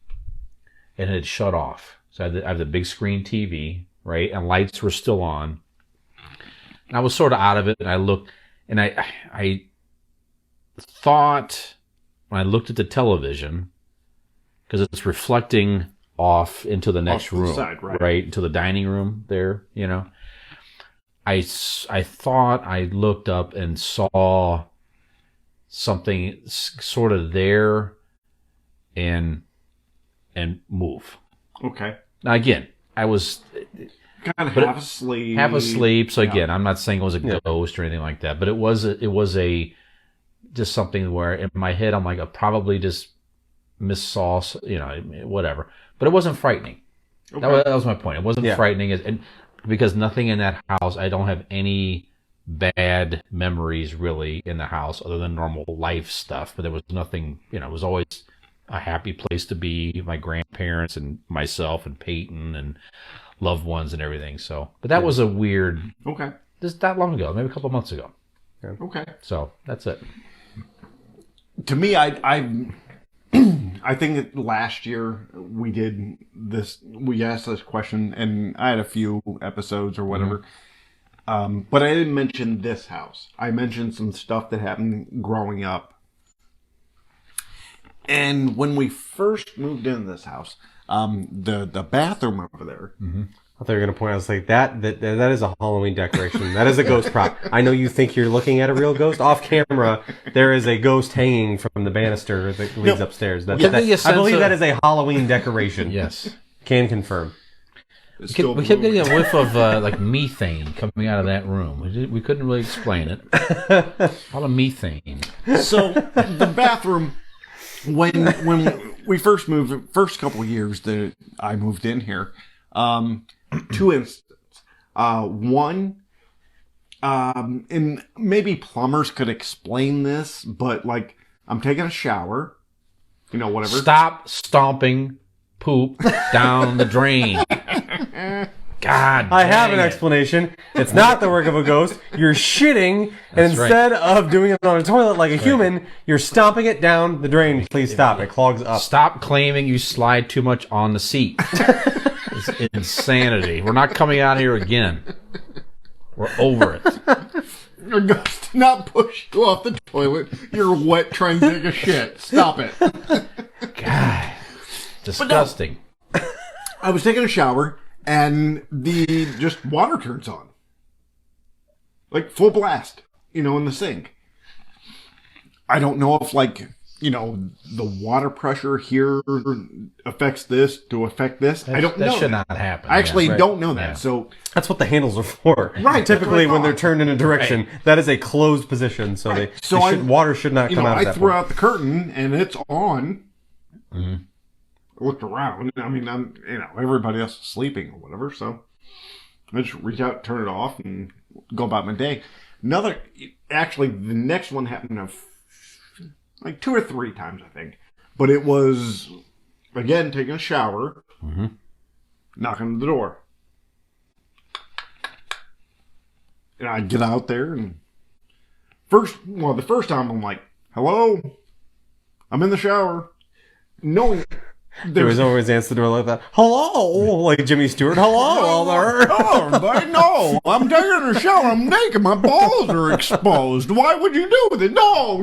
and it had shut off. So I have the big screen TV, right, and lights were still on. And I was sort of out of it, and I looked, and I thought when I looked at the television, because it's reflecting off into the next room, side, right, into the dining room there, I thought I looked up and saw something sort of there and move. Okay. Now again, I was kind of half asleep. So again, I'm not saying it was a ghost or anything like that, but it was just something where in my head I'm like, I probably just missaw, whatever. But it wasn't frightening. Okay. That was my point. It wasn't frightening, and because nothing in that house, I don't have any bad memories really in the house other than normal life stuff, but there was nothing, it was always a happy place to be, my grandparents and myself and Peyton and loved ones and everything. So, but that was a weird, just that long ago, maybe a couple of months ago. Yeah. Okay. So that's it. To me, I think that last year we asked this question, and I had a few episodes or whatever. Mm-hmm. But I didn't mention this house. I mentioned some stuff that happened growing up. And when we first moved into this house, the bathroom over there. Mm-hmm. I thought you were going to point out, I was like, that is a Halloween decoration. That is a ghost prop. I know you think you're looking at a real ghost. Off camera, there is a ghost hanging from the banister that leads upstairs. I believe that is a Halloween decoration. Yes. Can confirm. We kept getting a whiff of like methane coming out of that room. We couldn't really explain it. A lot of methane. So the bathroom, when we first moved, first couple of years that I moved in here, 2 instances. One, and maybe plumbers could explain this, but like I'm taking a shower, whatever. Stop stomping poop down the drain. God, I have an explanation. It's not the work of a ghost. You're shitting, and instead of doing it on a toilet like a human, you're stomping it down the drain. Please stop. It clogs up. Stop claiming you slide too much on the seat. It's insanity. We're not coming out here again. We're over it. Your ghost did not push you off the toilet. You're wet trying to take a shit. Stop it. God. Disgusting. No, I was taking a shower, and the water turns on. Like, full blast, in the sink. I don't know if, the water pressure here affects this to affect this. I don't know. That should not happen. I actually don't know that. Yeah. So that's what the handles are for. Right. Typically, when they're turned in a direction, that is a closed position, so water should not come out of that. I threw out the curtain, and it's on. Mm-hmm. I looked around. I mean, everybody else is sleeping or whatever, so I just reach out, turn it off, and go about my day. The next one happened like 2 or 3 times, I think. But it was, again, taking a shower, knocking on the door. And I get out there, and the first time I'm like, hello? I'm in the shower. Knowing He was always answer the door like that. Hello, like Jimmy Stewart. Hello, there. Oh, everybody, no. I'm taking a shower. I'm naked. My balls are exposed. Why would you do this? No.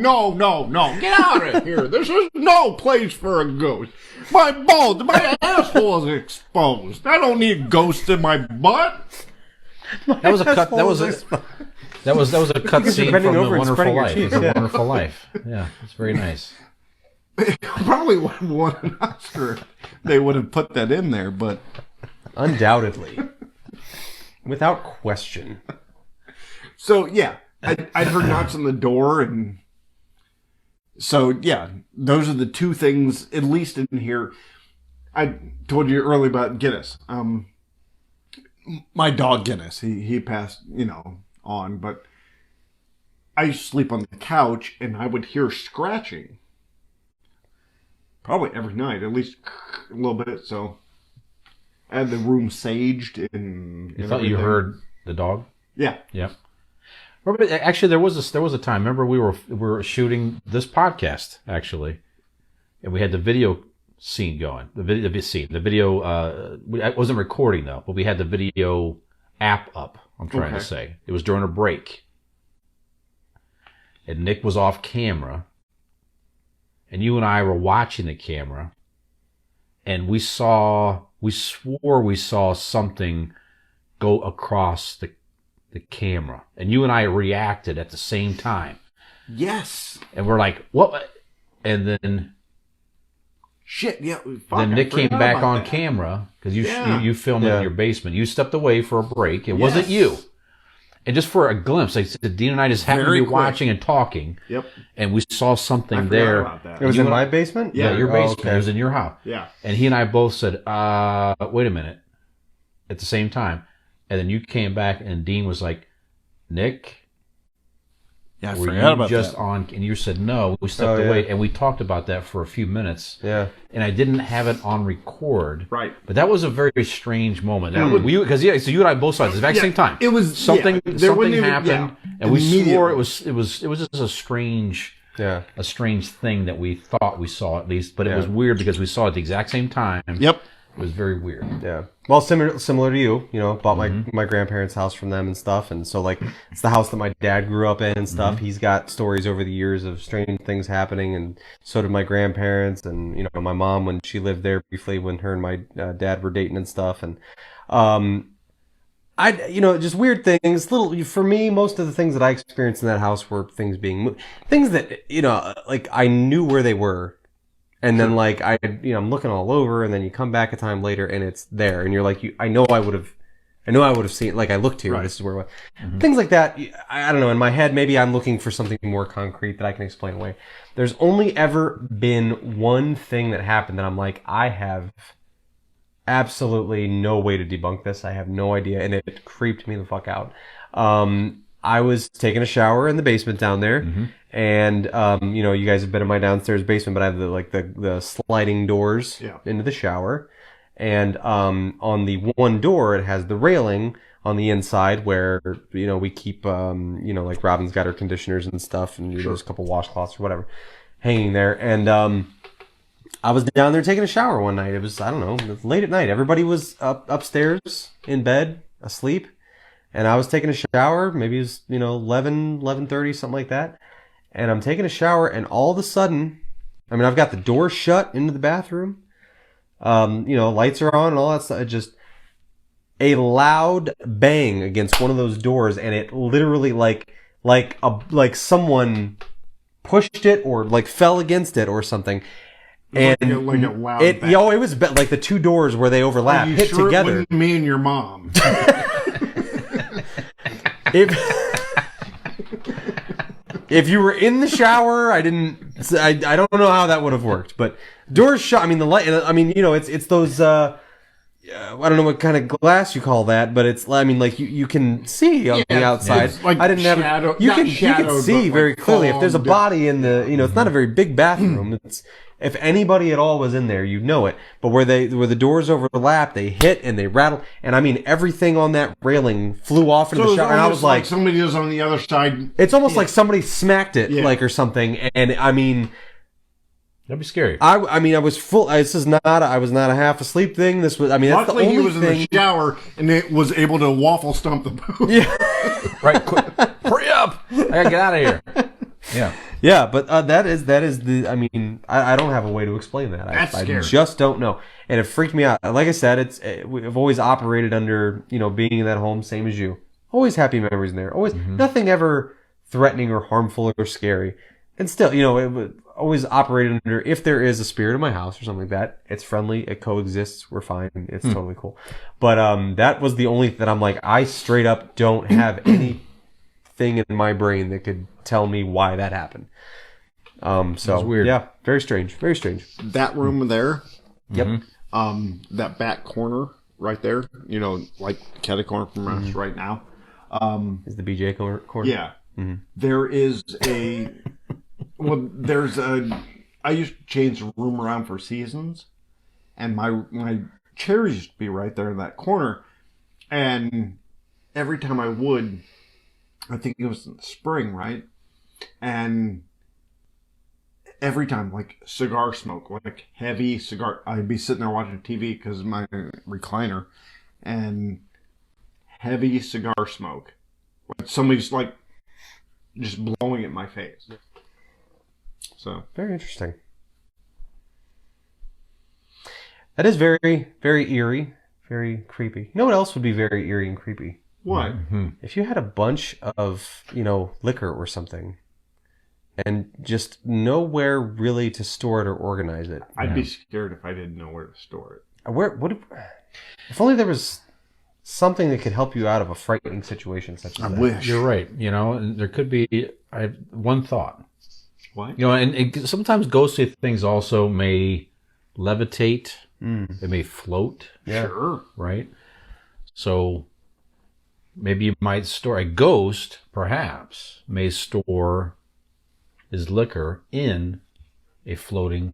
Get out of here. This is no place for a ghost. My balls, my asshole is exposed. I don't need ghosts in my butt. That was a cut. That was a cut scene from The Wonderful Life. The Wonderful Life. Yeah, it's very nice. Probably would have won an Oscar. They would have put that in there, but undoubtedly, without question. So yeah, I'd heard knocks on the door, and so yeah, those are the two things, at least in here. I told you earlier about Guinness. My dog Guinness, he passed, on, but I used to sleep on the couch, and I would hear scratching. Probably every night, at least a little bit. So I had the room saged and you thought you heard the dog? Yeah. Yeah. Actually, there was a time. Remember, we were shooting this podcast actually, and we had the video scene going. The video. I wasn't recording though, but we had the video app up. I'm trying to say it was during a break, and Nick was off camera. And you and I were watching the camera, and we swore we saw something go across the camera. And you and I reacted at the same time. Yes. And we're like, what? And then... Shit, yeah. Then Nick came back on camera, because you filmed it in your basement. You stepped away for a break. It wasn't you. And just for a glimpse, like Dean and I just happened to be watching and talking. Yep. And we saw something there. It was in my basement? Yeah, your basement. It was in your house. Yeah. And he and I both said, wait a minute, at the same time. And then you came back and Dean was like, Nick, I were forgot you about just that. on? And you said no. We stepped away, and we talked about that for a few minutes. Yeah. And I didn't have it on record. Right. But that was a very strange moment. So you and I both saw it at the exact same time. It was something happened, and we swore it was just a strange thing that we thought we saw at least. But it was weird because we saw it at the exact same time. Yep. It was very weird. Yeah. Well, similar to you, bought my grandparents' house from them and stuff, and so like it's the house that my dad grew up in and stuff. He's got stories over the years of strange things happening, and so did my grandparents, and my mom when she lived there briefly when her and my dad were dating and stuff, and just weird things. For me, most of the things that I experienced in that house were things being moved, things that like I knew where they were. And then like I'm looking all over, and then you come back a time later and it's there, and you're like, I know I would have seen it. Like I looked here, this is where it was. Things like that. I don't know. In my head, maybe I'm looking for something more concrete that I can explain away. There's only ever been one thing that happened that I'm like, I have absolutely no way to debunk this. I have no idea, and it creeped me the fuck out. I was taking a shower in the basement down there. And you guys have been in my downstairs basement, but I have the sliding doors into the shower, and on the one door it has the railing on the inside where we keep like Robin's got her conditioners and stuff, and there's a couple washcloths or whatever hanging there, and I was down there taking a shower one night. It was it was late at night. Everybody was upstairs in bed asleep, and I was taking a shower. Maybe it was 11:30, something like that. And I'm taking a shower, and all of a sudden, I've got the door shut into the bathroom. Lights are on and all that stuff. Just a loud bang against one of those doors, and it literally like someone pushed it or like fell against it or something. And like a loud it was like the two doors where they overlap hit together. It wasn't me and your mom. If you were in the shower, I don't know how that would have worked, but doors shut. The light. It's those. I don't know what kind of glass you call that, but it's. You can see on the outside. It's like I didn't shadow, have. You can see very clearly if there's a body in the. It's not a very big bathroom. It's. If anybody at all was in there, you'd know it. But where the doors overlap, they hit and they rattle, and everything on that railing flew off into the shower. And I was like, somebody was on the other side. It's almost like somebody smacked it, or something. And That'd be scary. I mean, I was full. This is not. I was not a half asleep thing. This was. I mean, that's the Luckily, only he was thing. in the shower and it was able to waffle stomp the booth. Yeah. Right, quick. Hurry up. I gotta get out of here. Yeah. Yeah, but that is the. I mean, I don't have a way to explain that. That's I scary. just don't know, and it freaked me out. Like I said, we've always operated under being in that home, same as you. Always happy memories in there. Always nothing ever threatening or harmful or scary, and still, it was always operated under. If there is a spirit in my house or something like that, it's friendly. It coexists. We're fine. It's totally cool. But that was the only that I'm like, I straight up don't have anything in my brain that could tell me why that happened. So weird. Yeah, very strange. Very strange. That room there, Yep. that back corner right there, like catty corner from us right now. Is the BJ corner? Yeah. There is I used to change the room around for seasons, and my chairs used to be right there in that corner, and every time I would, I think it was in the spring, right? And every time, like cigar smoke, like heavy cigar, I'd be sitting there watching TV because of my recliner, and heavy cigar smoke. Like somebody's like just blowing at my face. So Very interesting. That is very, very eerie, very creepy. You know what else would be very eerie and creepy? what? If you had a bunch of, liquor or something, and just nowhere really to store it or organize it. I'd be scared if I didn't know where to store it. If only there was something that could help you out of a frightening situation such as I that. wish. You're right. And there could be. I have one thought. What? And sometimes ghostly things also may levitate. They may float. Yeah. Sure. Right. So maybe you might store a ghost. Perhaps may store his liquor in a floating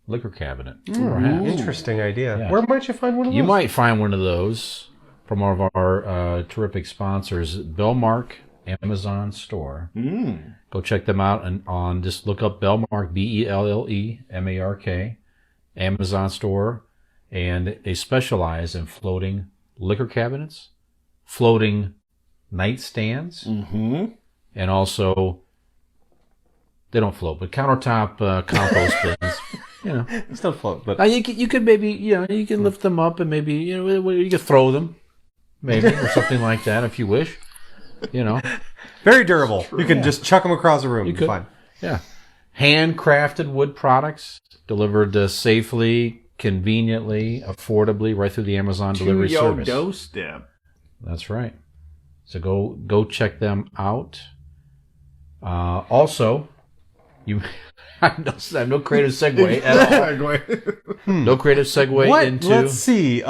liquor cabinet. Perhaps. Interesting idea. Yeah. Where might you find one of those? You might find one of those from one of our terrific sponsors, Bellmark Amazon store. Go check them out on just look up Bellmark, BELLEMARK, Amazon store, and they specialize in floating liquor cabinets, floating nightstands, and also they don't float, but countertop compost bins. They still float, but You could maybe you can lift them up and maybe you could throw them, maybe or something like that if you wish. very durable. You can just chuck them across the room. You could. Fine. Yeah. Handcrafted wood products delivered safely, conveniently, affordably right through the Amazon delivery To your service. doorstep. That's right. So go check them out. Also, I have no creative segue at all. No creative segue into. Let's see.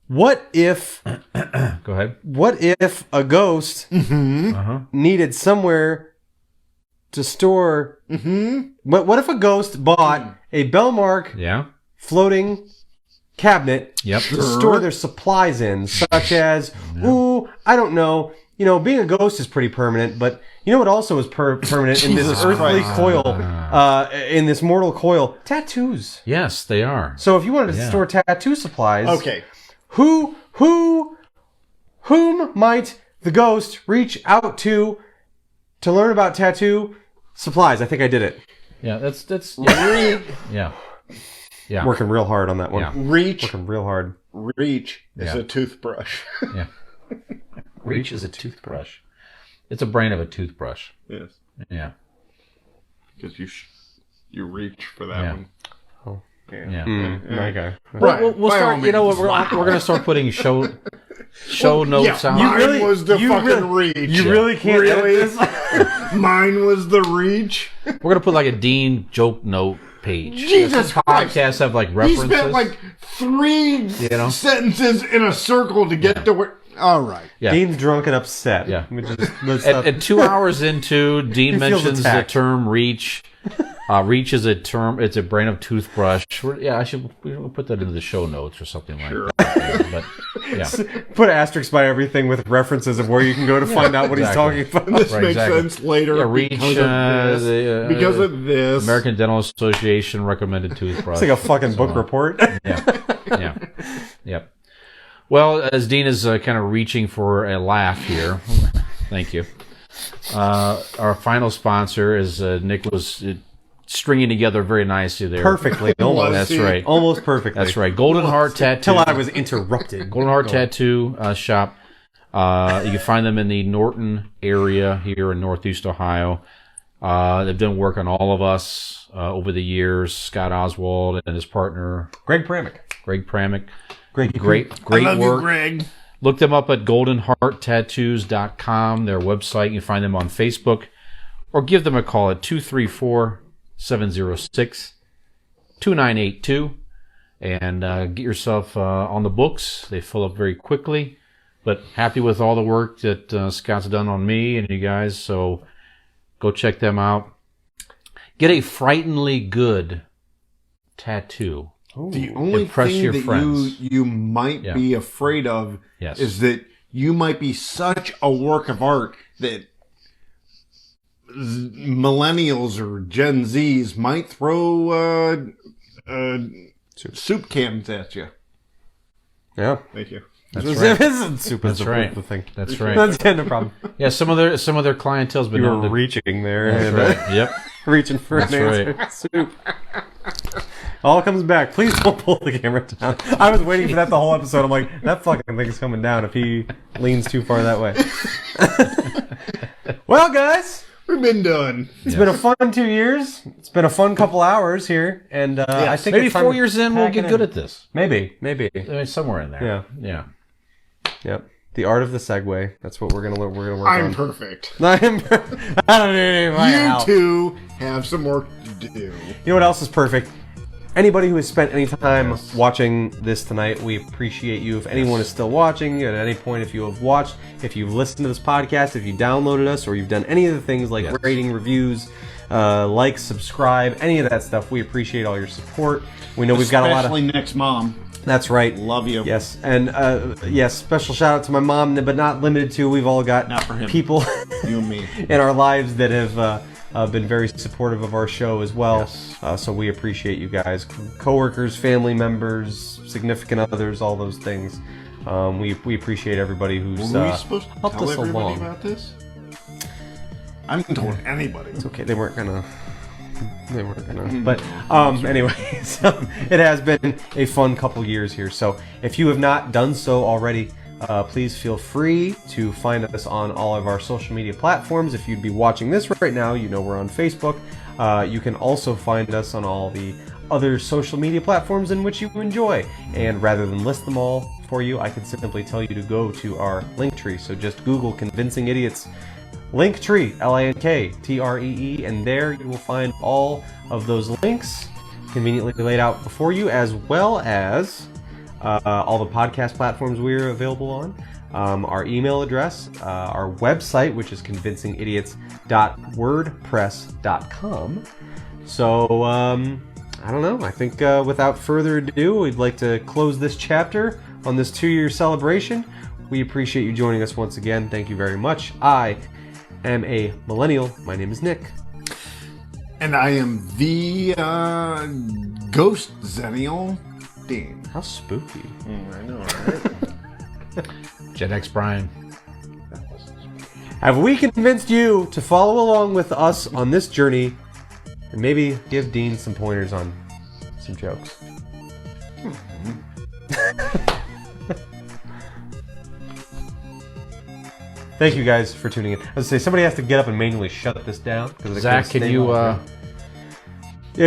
What if Go ahead. What if a ghost needed somewhere to store? What if a ghost bought a Bellmark Yeah. floating cabinet Yep. to store their supplies in, such as, I don't know. Being a ghost is pretty permanent, but you know what also is permanent in this earthly coil, in this mortal coil? Tattoos. Yes, they are. So if you wanted to store tattoo supplies, Okay. whom might the ghost reach out to learn about tattoo supplies? I think I did it. Yeah, that's yeah. Yeah. Working real hard on that one. Yeah. Working real hard. Reach is Yeah. a toothbrush. Yeah. Reach is a toothbrush. It's a brain of a toothbrush. Yes. Yeah. Because you reach for that Yeah. one. Yeah. Okay. Right. We'll By all start. You know what? means. We're gonna start putting show notes out. Mine was the fucking reach. You really can't Really? edit this? Mine was the reach. We're gonna put like a Dean joke note page. Jesus Some Christ. podcasts have like He references. spent like 3 sentences in a circle to get to where. All right. Yeah. Dean's drunk and upset. Yeah. Let's At 2 hours into, Dean He feels mentions the attacked. term reach, Reach is a term. It's a brand of toothbrush. We'll put that into the show notes or something like that. But yeah, Put asterisks by everything with references of where you can go to find out what exactly. he's talking about. This makes sense later. Yeah, Reach, because of this. American Dental Association recommended toothbrush. It's like a fucking book report. Yeah. Well, as Dean is kind of reaching for a laugh here, thank you. Our final sponsor is Nick was stringing together very nicely there. Perfectly. Almost. That's right. Almost perfectly. That's right. Golden Heart Tattoo. Till I was interrupted. Golden Heart Tattoo shop. You can find them in the Norton area here in Northeast Ohio. They've done work on all of us over the years. Scott Oswald and his partner Greg Pramick. Great I love work. you, Greg. Look them up at goldenhearttattoos.com, their website. You can find them on Facebook, or give them a call at 234-706-2982 and get yourself on the books. They fill up very quickly, but happy with all the work that Scott's done on me and you guys, so go check them out. Get a frighteningly good tattoo. The only Impress thing your that friends. you might be afraid of is that you might be such a work of art that millennials or Gen Zs might throw soup cans at you. Yeah. Thank you. That's right. That's right. The thing. That's right. That's kind of a problem. Yeah, some of their clientele's been You known were to- reaching there. That's right. Yep. Reaching for That's an answer. Soup. All comes back. Please don't pull the camera down. I was waiting for that the whole episode. I'm like, that fucking thing's coming down if he leans too far that way. Well, guys, We've been done. it's been a fun 2 years. It's been a fun couple hours here, and I think Maybe it's time 4 to years in we'll pack get it good in. at this. Maybe. I mean, somewhere in there. Yeah. Yep. The art of the segue. That's what we're gonna learn. We're gonna work I'm on. perfect. I don't need any You help. two have some work to do. You know what else is perfect? Anybody who has spent any time watching this tonight, we appreciate you. If anyone is still watching, at any point, if you have watched, if you've listened to this podcast, if you downloaded us, or you've done any of the things like rating, reviews, like, subscribe, any of that stuff, we appreciate all your support. We know we've got a lot of... Especially Nick's mom. That's right. Love you. Yes, and yes, special shout out to my mom, but not limited to. We've all got Not for him. people You and me. in our lives that have been very supportive of our show as well. Yes. So we appreciate you guys, coworkers, family members, significant others, all those things. We appreciate everybody who's Were we supposed to helped tell us everybody along. about this? I haven't told anybody. It's okay. They weren't gonna. But anyway, so it has been a fun couple years here. So if you have not done so already, please feel free to find us on all of our social media platforms. If you'd be watching this right now, you know we're on Facebook. You can also find us on all the other social media platforms in which you enjoy. And rather than list them all for you, I can simply tell you to go to our Linktree. So just Google Convincing Idiots Linktree, Linktreee, and there you will find all of those links conveniently laid out before you, as well as all the podcast platforms we're available on, our email address, our website, which is convincingidiots.wordpress.com. So, I don't know. I think without further ado, we'd like to close this chapter on this 2-year celebration. We appreciate you joining us once again. Thank you very much. I am a millennial. My name is Nick. And I am the ghost Zennial Dean. How spooky. I know, right? Gen X Brian. Have we convinced you to follow along with us on this journey and maybe give Dean some pointers on some jokes? Thank you guys for tuning in. I was gonna say somebody has to get up and manually shut this down. Zach, can you? Yeah,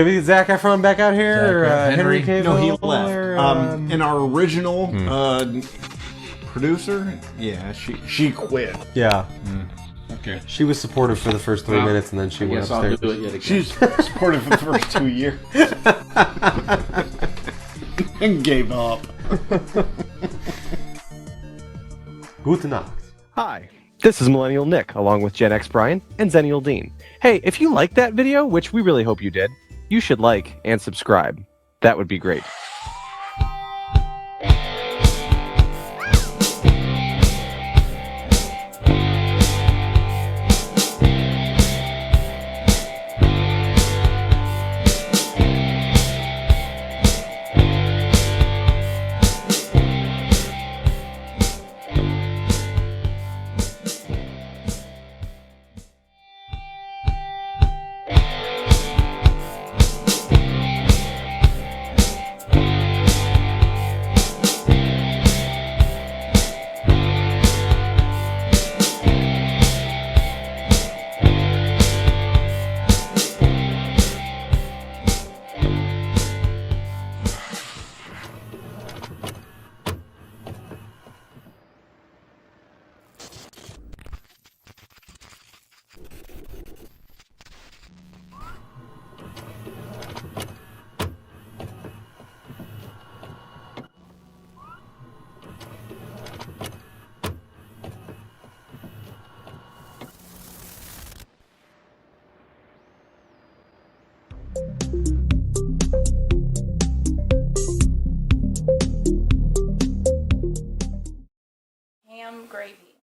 we get Zach Efron back out here, Zach, or Henry? Henry Cavill. No, he left. Or, And our original producer, yeah, she quit. yeah, Okay. she was supportive for the first 3 minutes, and then she went upstairs. it yet again. She's supportive for the first 2 years. And gave up. Gute Nacht. Hi. This is Millennial Nick, along with Gen X Brian and Zennial Dean. Hey, if you liked that video, which we really hope you did, you should like and subscribe. That would be great.